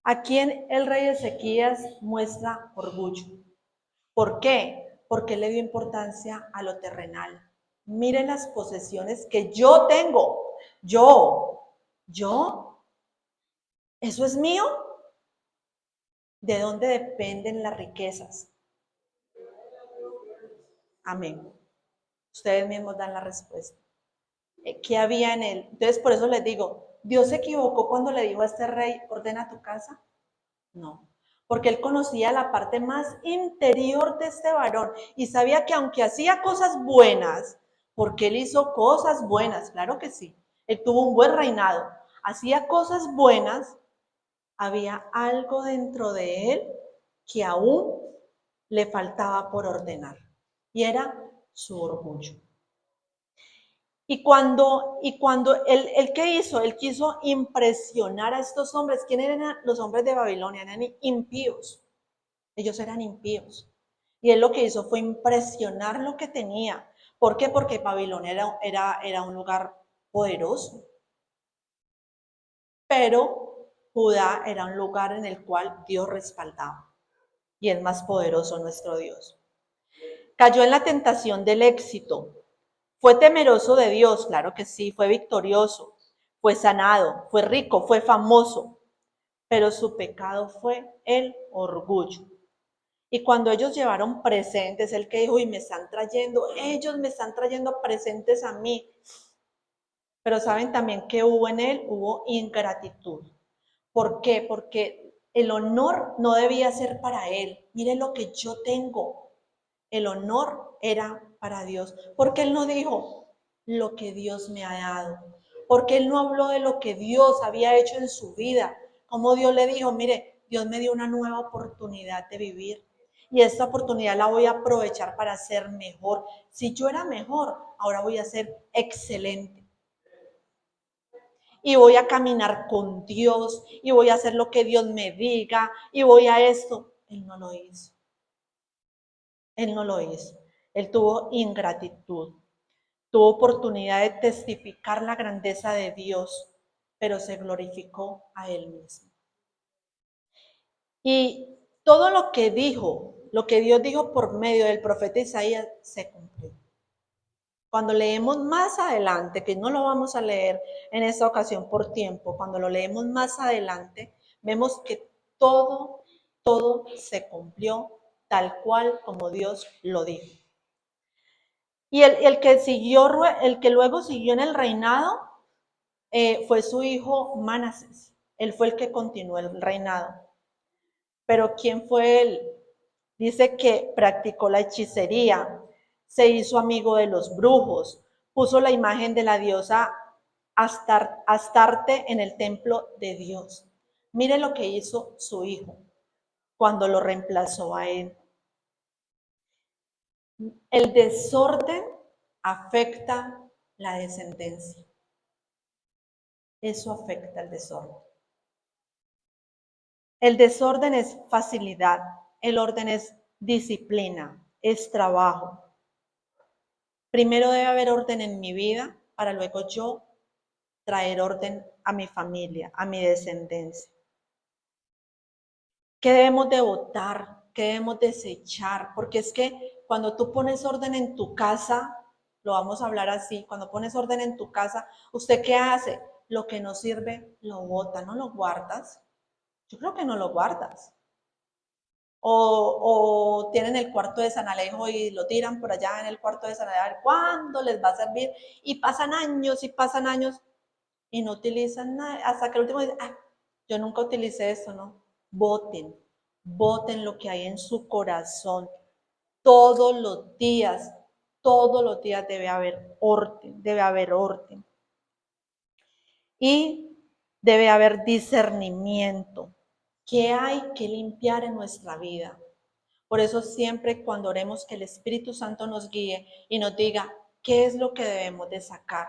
Aquí el rey Ezequías muestra orgullo. ¿Por qué? Porque le dio importancia a lo terrenal. Miren las posesiones que yo tengo. Yo, ¿eso es mío? ¿De dónde dependen las riquezas? Amén. Ustedes mismos dan la respuesta. ¿Qué había en él? Entonces, por eso les digo, ¿Dios se equivocó cuando le dijo a este rey: ordena tu casa? No, porque él conocía la parte más interior de este varón y sabía que aunque hacía cosas buenas, porque él hizo cosas buenas, claro que sí, él tuvo un buen reinado, hacía cosas buenas, había algo dentro de él que aún le faltaba por ordenar, y era su orgullo. Y cuando él ¿qué hizo? Él quiso impresionar a estos hombres. ¿Quiénes eran los hombres de Babilonia? Eran impíos. Ellos eran impíos. Y él lo que hizo fue impresionar lo que tenía. ¿Por qué? Porque Babilonia era un lugar poderoso. Pero Judá era un lugar en el cual Dios respaldaba. Y el más poderoso, nuestro Dios. Cayó en la tentación del éxito. Fue temeroso de Dios, claro que sí, fue victorioso, fue sanado, fue rico, fue famoso, pero su pecado fue el orgullo. Y cuando ellos llevaron presentes, el que dijo: y ellos me están trayendo presentes a mí. Pero saben también que hubo en él, hubo ingratitud. ¿Por qué? Porque el honor no debía ser para él. Miren lo que yo tengo. El honor era para Dios. Porque él no dijo lo que Dios me ha dado. Porque él no habló de lo que Dios había hecho en su vida. Como Dios le dijo: mire, Dios me dio una nueva oportunidad de vivir. Y esta oportunidad la voy a aprovechar para ser mejor. Si yo era mejor, ahora voy a ser excelente. Y voy a caminar con Dios. Y voy a hacer lo que Dios me diga. Y voy a esto. Él no lo hizo. Él no lo hizo. Él tuvo ingratitud. Tuvo oportunidad de testificar la grandeza de Dios, pero se glorificó a él mismo. Y todo lo que dijo, lo que Dios dijo por medio del profeta Isaías, se cumplió. Cuando leemos más adelante, que no lo vamos a leer en esta ocasión por tiempo, cuando lo leemos más adelante, vemos que todo se cumplió tal cual como Dios lo dijo. Y el que luego siguió en el reinado fue su hijo Manasés. Él fue el que continuó el reinado. Pero ¿quién fue él? Dice que practicó la hechicería, se hizo amigo de los brujos, puso la imagen de la diosa Astarte en el templo de Dios. Mire lo que hizo su hijo cuando lo reemplazó a él. El desorden afecta la descendencia. eso afecta el desorden. El desorden es facilidad, el orden es disciplina, es trabajo. Primero debe haber orden en mi vida para luego yo traer orden a mi familia, a mi descendencia. ¿Qué debemos de votar? ¿Qué debemos desechar? Porque es que cuando tú pones orden en tu casa, lo vamos a hablar así, cuando pones orden en tu casa, ¿usted qué hace? Lo que no sirve, lo bota, ¿no lo guardas? Yo creo que no lo guardas. O tienen el cuarto de San Alejo y lo tiran por allá en el cuarto de San Alejo, a ver cuándo les va a servir. Y pasan años y no utilizan nada, hasta que el último dice, yo nunca utilicé eso, ¿no? Voten, voten lo que hay en su corazón. Todos los días debe haber orden, debe haber orden. Y debe haber discernimiento. ¿Qué hay que limpiar en nuestra vida? Por eso siempre cuando oremos que el Espíritu Santo nos guíe y nos diga qué es lo que debemos de sacar,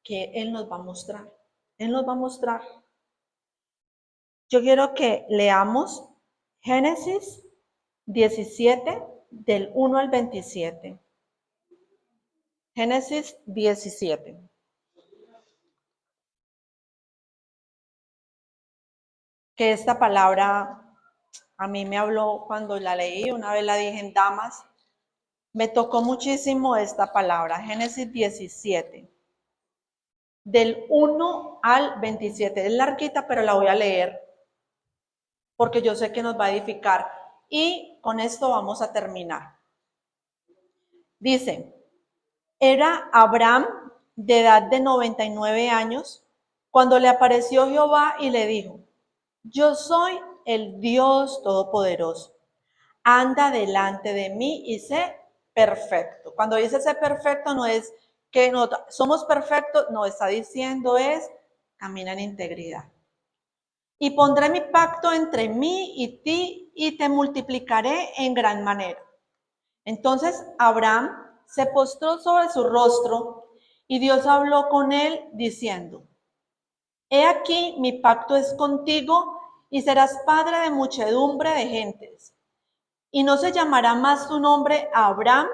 que Él nos va a mostrar. Él nos va a mostrar. Yo quiero que leamos Génesis 17, del 1 al 27. Génesis 17. Que esta palabra a mí me habló cuando la leí, una vez la dije en Damas, me tocó muchísimo esta palabra, Génesis 17, del 1 al 27. Es larguita, pero la voy a leer porque yo sé que nos va a edificar. Y con esto vamos a terminar. Dice, era Abraham de edad de 99 años cuando le apareció Jehová y le dijo, yo soy el Dios Todopoderoso. Anda delante de mí y sé perfecto. Cuando dice sé perfecto no es que no somos perfectos, no está diciendo es camina en integridad. Y pondré mi pacto entre mí y ti y te multiplicaré en gran manera. Entonces Abraham se postró sobre su rostro y Dios habló con él diciendo, he aquí mi pacto es contigo y serás padre de muchedumbre de gentes. Y no se llamará más tu nombre Abraham,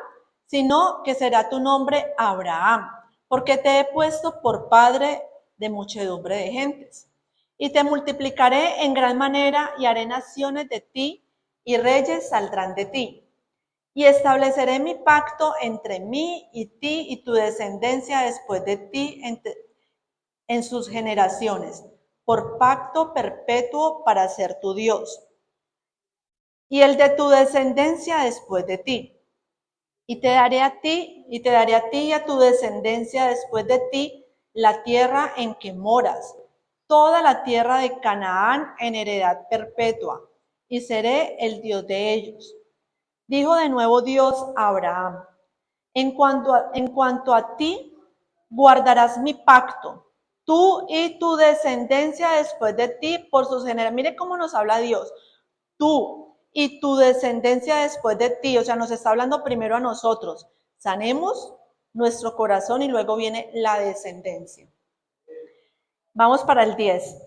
sino que será tu nombre Abraham, porque te he puesto por padre de muchedumbre de gentes. Y te multiplicaré en gran manera y haré naciones de ti y reyes saldrán de ti. Y estableceré mi pacto entre mí y ti y tu descendencia después de ti en sus generaciones, por pacto perpetuo para ser tu Dios. Y el de tu descendencia después de ti. Y te daré a ti y a tu descendencia después de ti la tierra en que moras, toda la tierra de Canaán en heredad perpetua, y seré el Dios de ellos. Dijo de nuevo Dios a Abraham, en cuanto a ti, guardarás mi pacto, tú y tu descendencia después de ti por sus generaciones. Mire cómo nos habla Dios, tú y tu descendencia después de ti, o sea, nos está hablando primero a nosotros. Sanemos nuestro corazón y luego viene la descendencia. Vamos para el 10.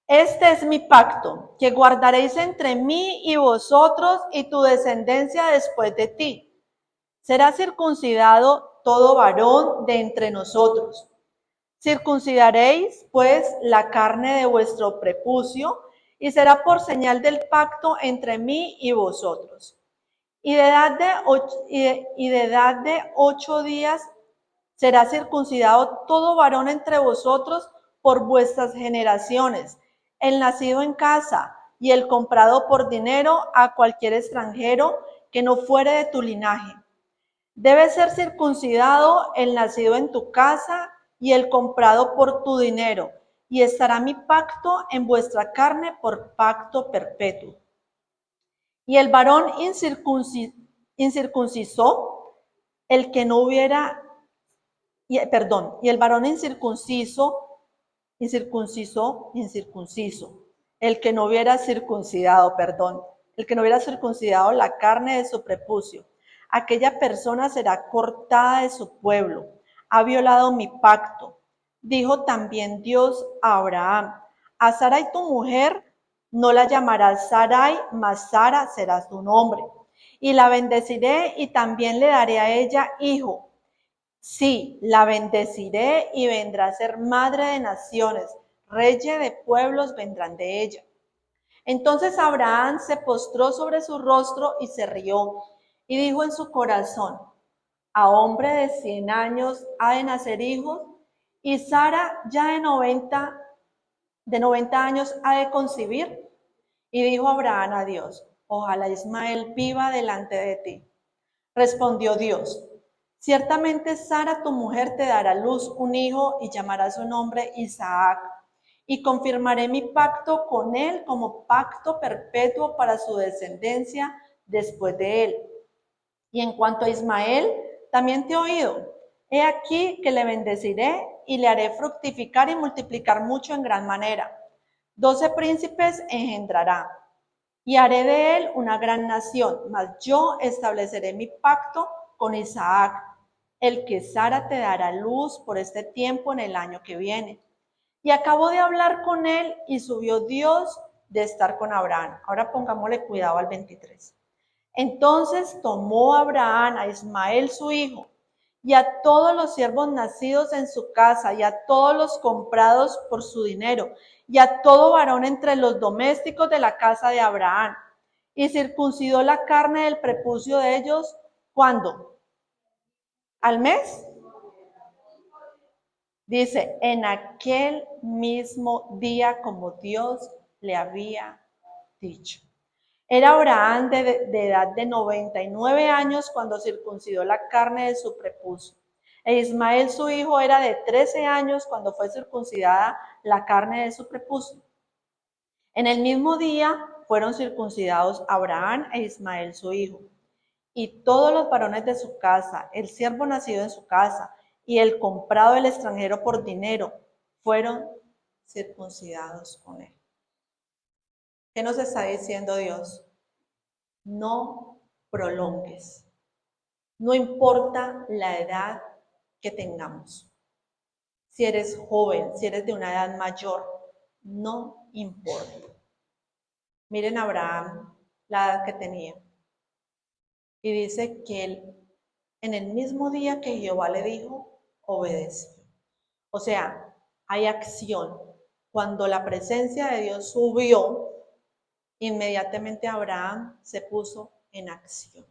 Este es mi pacto, que guardaréis entre mí y vosotros y tu descendencia después de ti. Será circuncidado todo varón de entre nosotros. Circuncidaréis, pues, la carne de vuestro prepucio, y será por señal del pacto entre mí y vosotros. Y de edad de 8 días será circuncidado todo varón entre vosotros por vuestras generaciones, el nacido en casa y el comprado por dinero a cualquier extranjero que no fuere de tu linaje. Debe ser circuncidado el nacido en tu casa y el comprado por tu dinero, y estará mi pacto en vuestra carne por pacto perpetuo. Y el varón incircunciso, el que no hubiera, y el varón incircunciso, el que no hubiera circuncidado, el que no hubiera circuncidado la carne de su prepucio, aquella persona será cortada de su pueblo, ha violado mi pacto. dijo también Dios a Abraham: a Sarai tu mujer no la llamarás Sarai, mas Sara será su nombre. Y la bendeciré y también le daré a ella hijo. Sí, la bendeciré y vendrá a ser madre de naciones, reyes de pueblos vendrán de ella. Entonces Abraham se postró sobre su rostro y se rió, y dijo en su corazón: a hombre de 100 años ha de nacer hijos, y Sara ya de 90 años ha de concebir. Y dijo Abraham a Dios: ojalá Ismael viva delante de ti. Respondió Dios: ciertamente Sara tu mujer te dará a luz un hijo y llamará su nombre Isaac. Y confirmaré mi pacto con él como pacto perpetuo para su descendencia después de él. Y en cuanto a Ismael, también te he oído. He aquí que le bendeciré y le haré fructificar y multiplicar mucho en gran manera. 12 príncipes engendrará y haré de él una gran nación, mas yo estableceré mi pacto con Isaac, el que Sara te dará luz por este tiempo en el año que viene. Y acabó de hablar con él y subió Dios de estar con Abraham. Ahora pongámosle cuidado al 23. Entonces tomó Abraham a Ismael su hijo, y a todos los siervos nacidos en su casa, y a todos los comprados por su dinero, y a todo varón entre los domésticos de la casa de Abraham, y circuncidó la carne del prepucio de ellos, ¿cuándo? ¿Al mes? Dice, en aquel mismo día como Dios le había dicho. Era Abraham de edad de 99 años cuando circuncidó la carne de su prepucio. E Ismael su hijo era de 13 años cuando fue circuncidada la carne de su prepucio. En el mismo día fueron circuncidados Abraham e Ismael su hijo. Y todos los varones de su casa, el siervo nacido en su casa y el comprado del extranjero por dinero, fueron circuncidados con él. ¿Qué nos está diciendo Dios? No prolongues. No importa la edad que tengamos. Si eres joven, si eres de una edad mayor, no importa. Miren a Abraham, la edad que tenía. Y dice que él, en el mismo día que Jehová le dijo, obedeció. O sea, hay acción. Cuando la presencia de Dios subió, inmediatamente Abraham se puso en acción.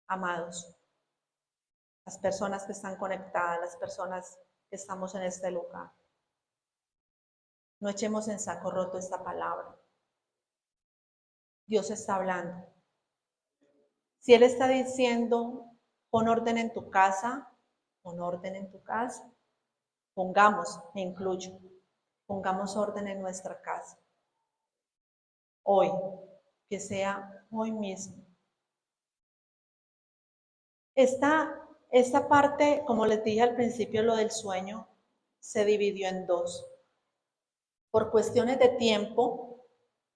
Amados, las personas que están conectadas, las personas que estamos en este lugar, no echemos en saco roto esta palabra. Dios está hablando. Si Él está diciendo, pon orden en tu casa, pon orden en tu casa. Pongamos, me incluyo, pongamos orden en nuestra casa. Hoy, que sea hoy mismo. Esta parte, como les dije al principio, lo del sueño, se dividió en dos. Por cuestiones de tiempo,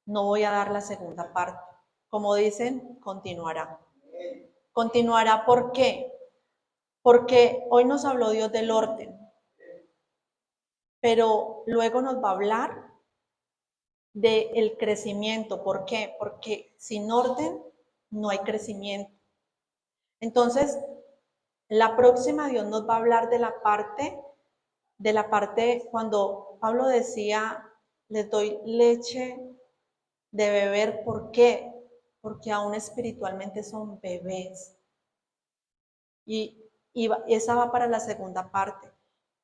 no voy a dar la segunda parte. Como dicen, continuará. Continuará, ¿por qué? Porque hoy nos habló Dios del orden, pero luego nos va a hablar del crecimiento. ¿Por qué? Porque sin orden no hay crecimiento. Entonces, la próxima Dios nos va a hablar de la parte cuando Pablo decía, les doy leche de beber. ¿Por qué? Porque aún espiritualmente son bebés. Y esa va para la segunda parte.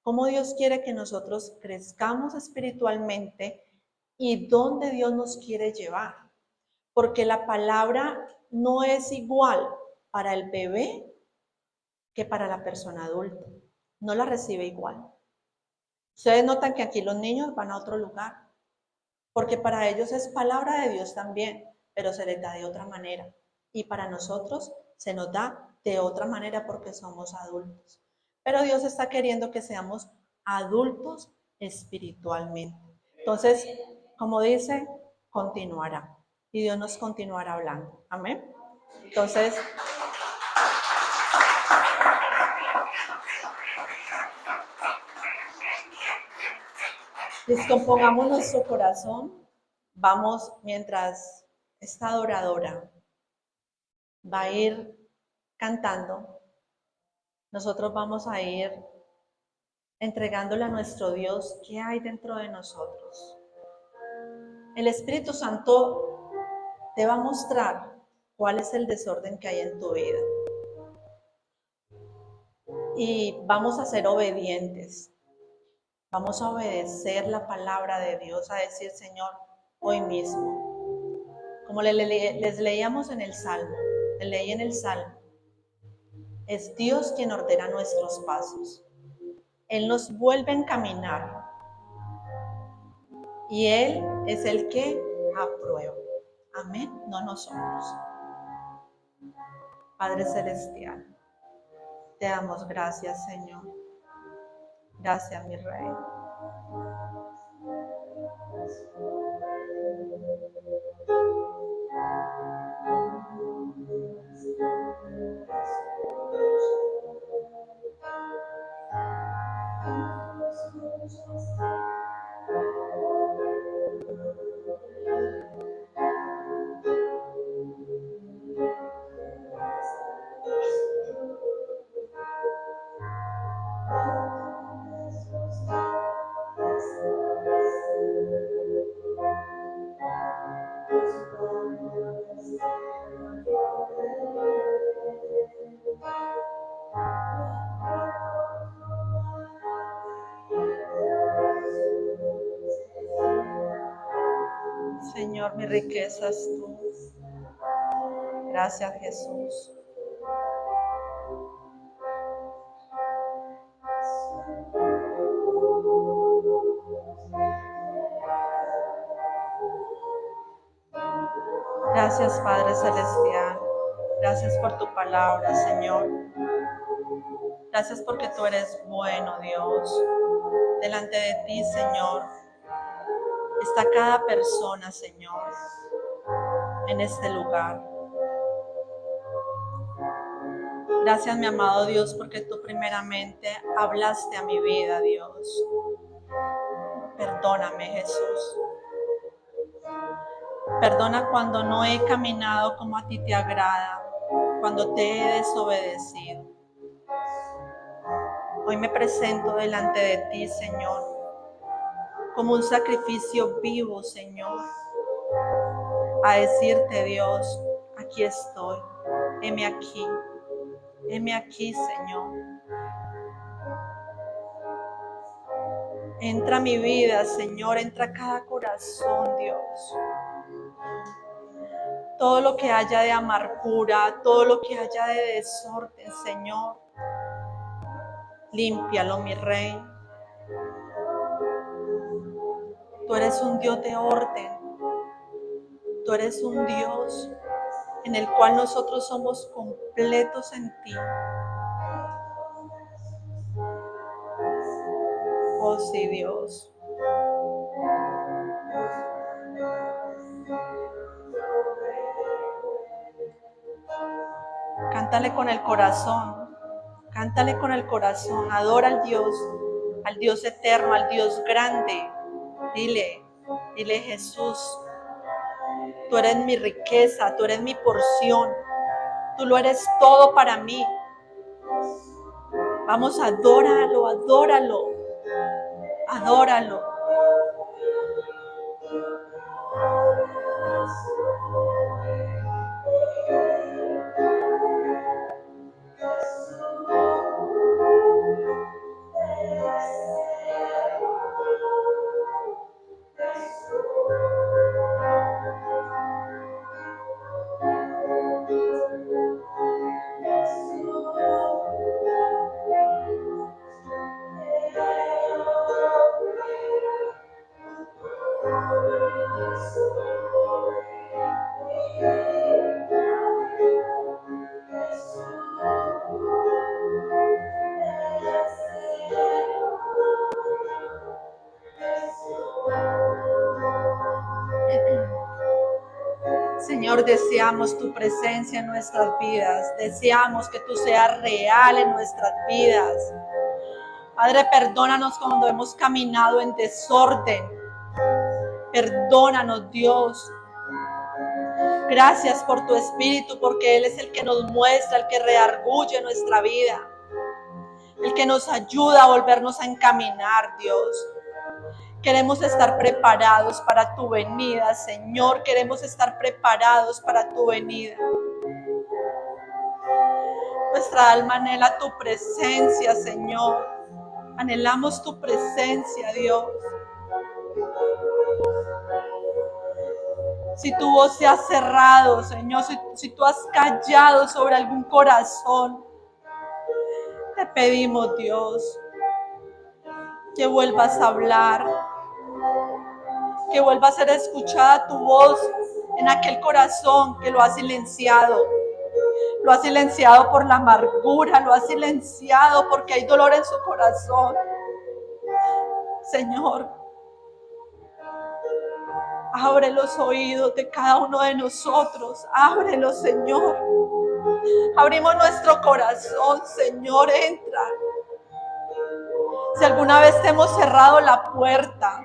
¿Cómo Dios quiere que nosotros crezcamos espiritualmente y dónde Dios nos quiere llevar? Porque la palabra no es igual para el bebé que para la persona adulta. No la recibe igual. Ustedes notan que aquí los niños van a otro lugar, porque para ellos es palabra de Dios también, pero se les da de otra manera. Y para nosotros se nos da de otra manera porque somos adultos. Pero Dios está queriendo que seamos adultos espiritualmente. Entonces, como dice, continuará. Y Dios nos continuará hablando. Amén. Entonces, Discompongamos nuestro corazón. Vamos, mientras esta adoradora va a ir cantando, nosotros vamos a ir entregándole a nuestro Dios qué hay dentro de nosotros. El Espíritu Santo te va a mostrar cuál es el desorden que hay en tu vida. Y vamos a ser obedientes. Vamos a obedecer la palabra de Dios, a decir, Señor, hoy mismo. Como les leíamos en el Salmo, les leí en el Salmo, es Dios quien ordena nuestros pasos. Él nos vuelve a encaminar. Y Él es el que aprueba. Amén, no nosotros. Padre Celestial, te damos gracias, Señor. Gracias, mi Rey. Señor, mi riqueza es tú. Gracias, Jesús. Gracias, Padre Celestial. Gracias por tu palabra, Señor. Gracias porque tú eres bueno, Dios. Delante de ti, Señor, está cada persona, Señor, en este lugar. Gracias, mi amado Dios, porque tú primeramente hablaste a mi vida, Dios. Perdóname, Jesús. Perdona cuando no he caminado como a ti te agrada, cuando te he desobedecido. Hoy me presento delante de ti, Señor, como un sacrificio vivo, Señor, a decirte, Dios, aquí estoy, heme aquí, Señor. Entra a mi vida, Señor, entra a cada corazón, Dios. Todo lo que haya de amargura, todo lo que haya de desorden, Señor, límpialo, mi Rey. Tú eres un Dios de orden. Tú eres un Dios en el cual nosotros somos completos en ti. Oh sí, Dios. Cántale con el corazón. Cántale con el corazón. Adora al Dios eterno, al Dios grande. Dile Jesús, tú eres mi riqueza, tú eres mi porción. Tú lo eres todo para mí. Vamos, adóralo, adóralo, adóralo. Señor, deseamos tu presencia en nuestras vidas. Deseamos que tú seas real en nuestras vidas. Padre, perdónanos cuando hemos caminado en desorden. Perdónanos, Dios. Gracias por tu Espíritu, porque Él es el que nos muestra, el que redarguye nuestra vida, el que nos ayuda a volvernos a encaminar, Dios. Queremos estar preparados para tu venida, Señor. Queremos estar preparados para tu venida. Nuestra alma anhela tu presencia, Señor. Anhelamos tu presencia, Dios. Si tu voz se ha cerrado, Señor, si tú has callado sobre algún corazón, te pedimos, Dios, que vuelvas a hablar, que vuelva a ser escuchada tu voz en aquel corazón que lo ha silenciado. Lo ha silenciado por la amargura, lo ha silenciado porque hay dolor en su corazón. Señor, abre los oídos de cada uno de nosotros. Ábrelos, Señor. Abrimos nuestro corazón, Señor, entra. Si alguna vez te hemos cerrado la puerta,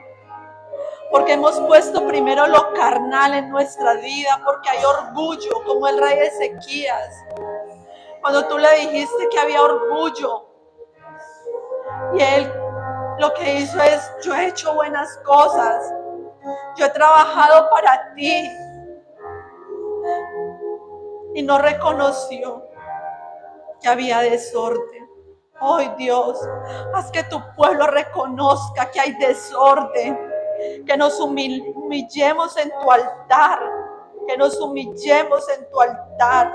porque hemos puesto primero lo carnal en nuestra vida, porque hay orgullo, como el rey Ezequías. Cuando tú le dijiste que había orgullo, y él lo que hizo es: yo he hecho buenas cosas, yo he trabajado para ti, y no reconoció que había desorden. Hoy, Dios, haz que tu pueblo reconozca que hay desorden, que nos humillemos en tu altar, que nos humillemos en tu altar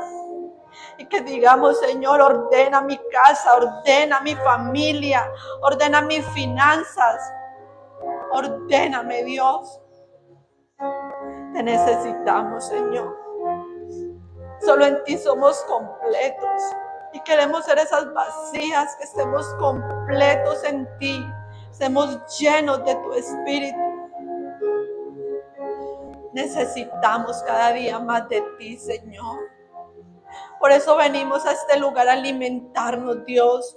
y que digamos: Señor, ordena mi casa, ordena mi familia, ordena mis finanzas, ordéname, Dios. Te necesitamos, Señor. Solo en ti somos completos y queremos ser esas vacías, que estemos completos en ti, estemos llenos de tu Espíritu. Necesitamos cada día más de ti, Señor. Por eso venimos a este lugar a alimentarnos, Dios.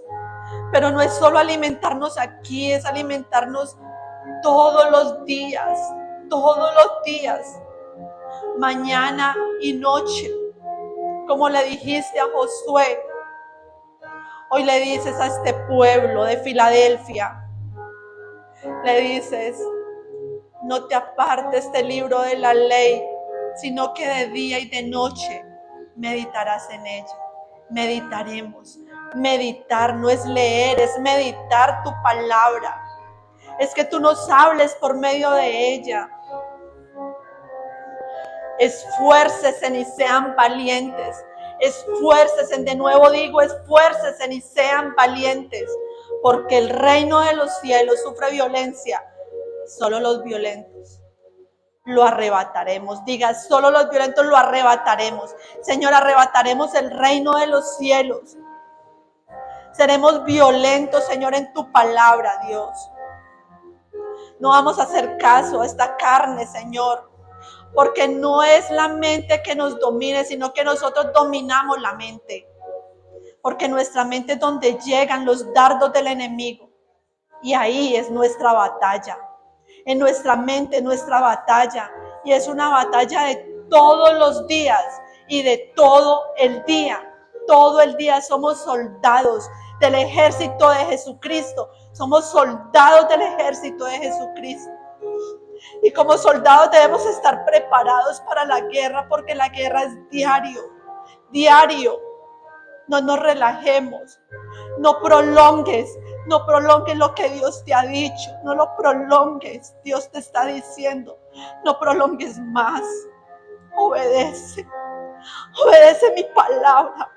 Pero no es solo alimentarnos aquí, es alimentarnos todos los días, mañana y noche. Como le dijiste a Josué, hoy le dices a este pueblo de Filadelfia, le dices: no te apartes del libro de la ley, sino que de día y de noche meditarás en ella. Meditaremos. Meditar no es leer, es meditar tu palabra. Es que tú nos hables por medio de ella. Esfuércese y sean valientes. Esfuércese, de nuevo digo, esfuércese y sean valientes, porque el reino de los cielos sufre violencia. Solo los violentos lo arrebataremos. Diga: solo los violentos lo arrebataremos. Señor, arrebataremos el reino de los cielos. Seremos violentos, Señor, en tu palabra, Dios. No vamos a hacer caso a esta carne, Señor, porque no es la mente que nos domine, sino que nosotros dominamos la mente. Porque nuestra mente es donde llegan los dardos del enemigo. Y ahí es nuestra batalla. En nuestra mente, nuestra batalla. Y es una batalla de todos los días y de todo el día. Todo el día somos soldados del ejército de Jesucristo. Somos soldados del ejército de Jesucristo. Y como soldados debemos estar preparados para la guerra, porque la guerra es diario. No nos relajemos. No prolongues lo que Dios te ha dicho. No lo prolongues. Dios te está diciendo: no prolongues más. Obedece mi palabra,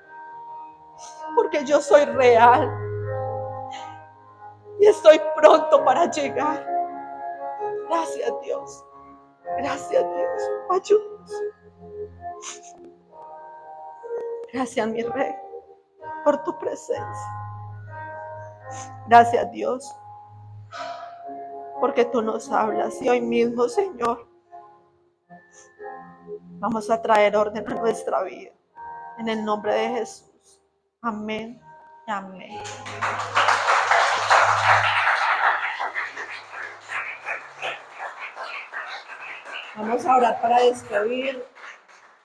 porque yo soy real y estoy pronto para llegar. Gracias, Dios. Ayúdanos. Gracias, mi Rey, por tu presencia. Gracias, Dios, porque tú nos hablas. Y hoy mismo, Señor, vamos a traer orden a nuestra vida. En el nombre de Jesús. Amén y amén. Vamos a orar para despedir.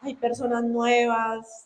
Hay personas nuevas,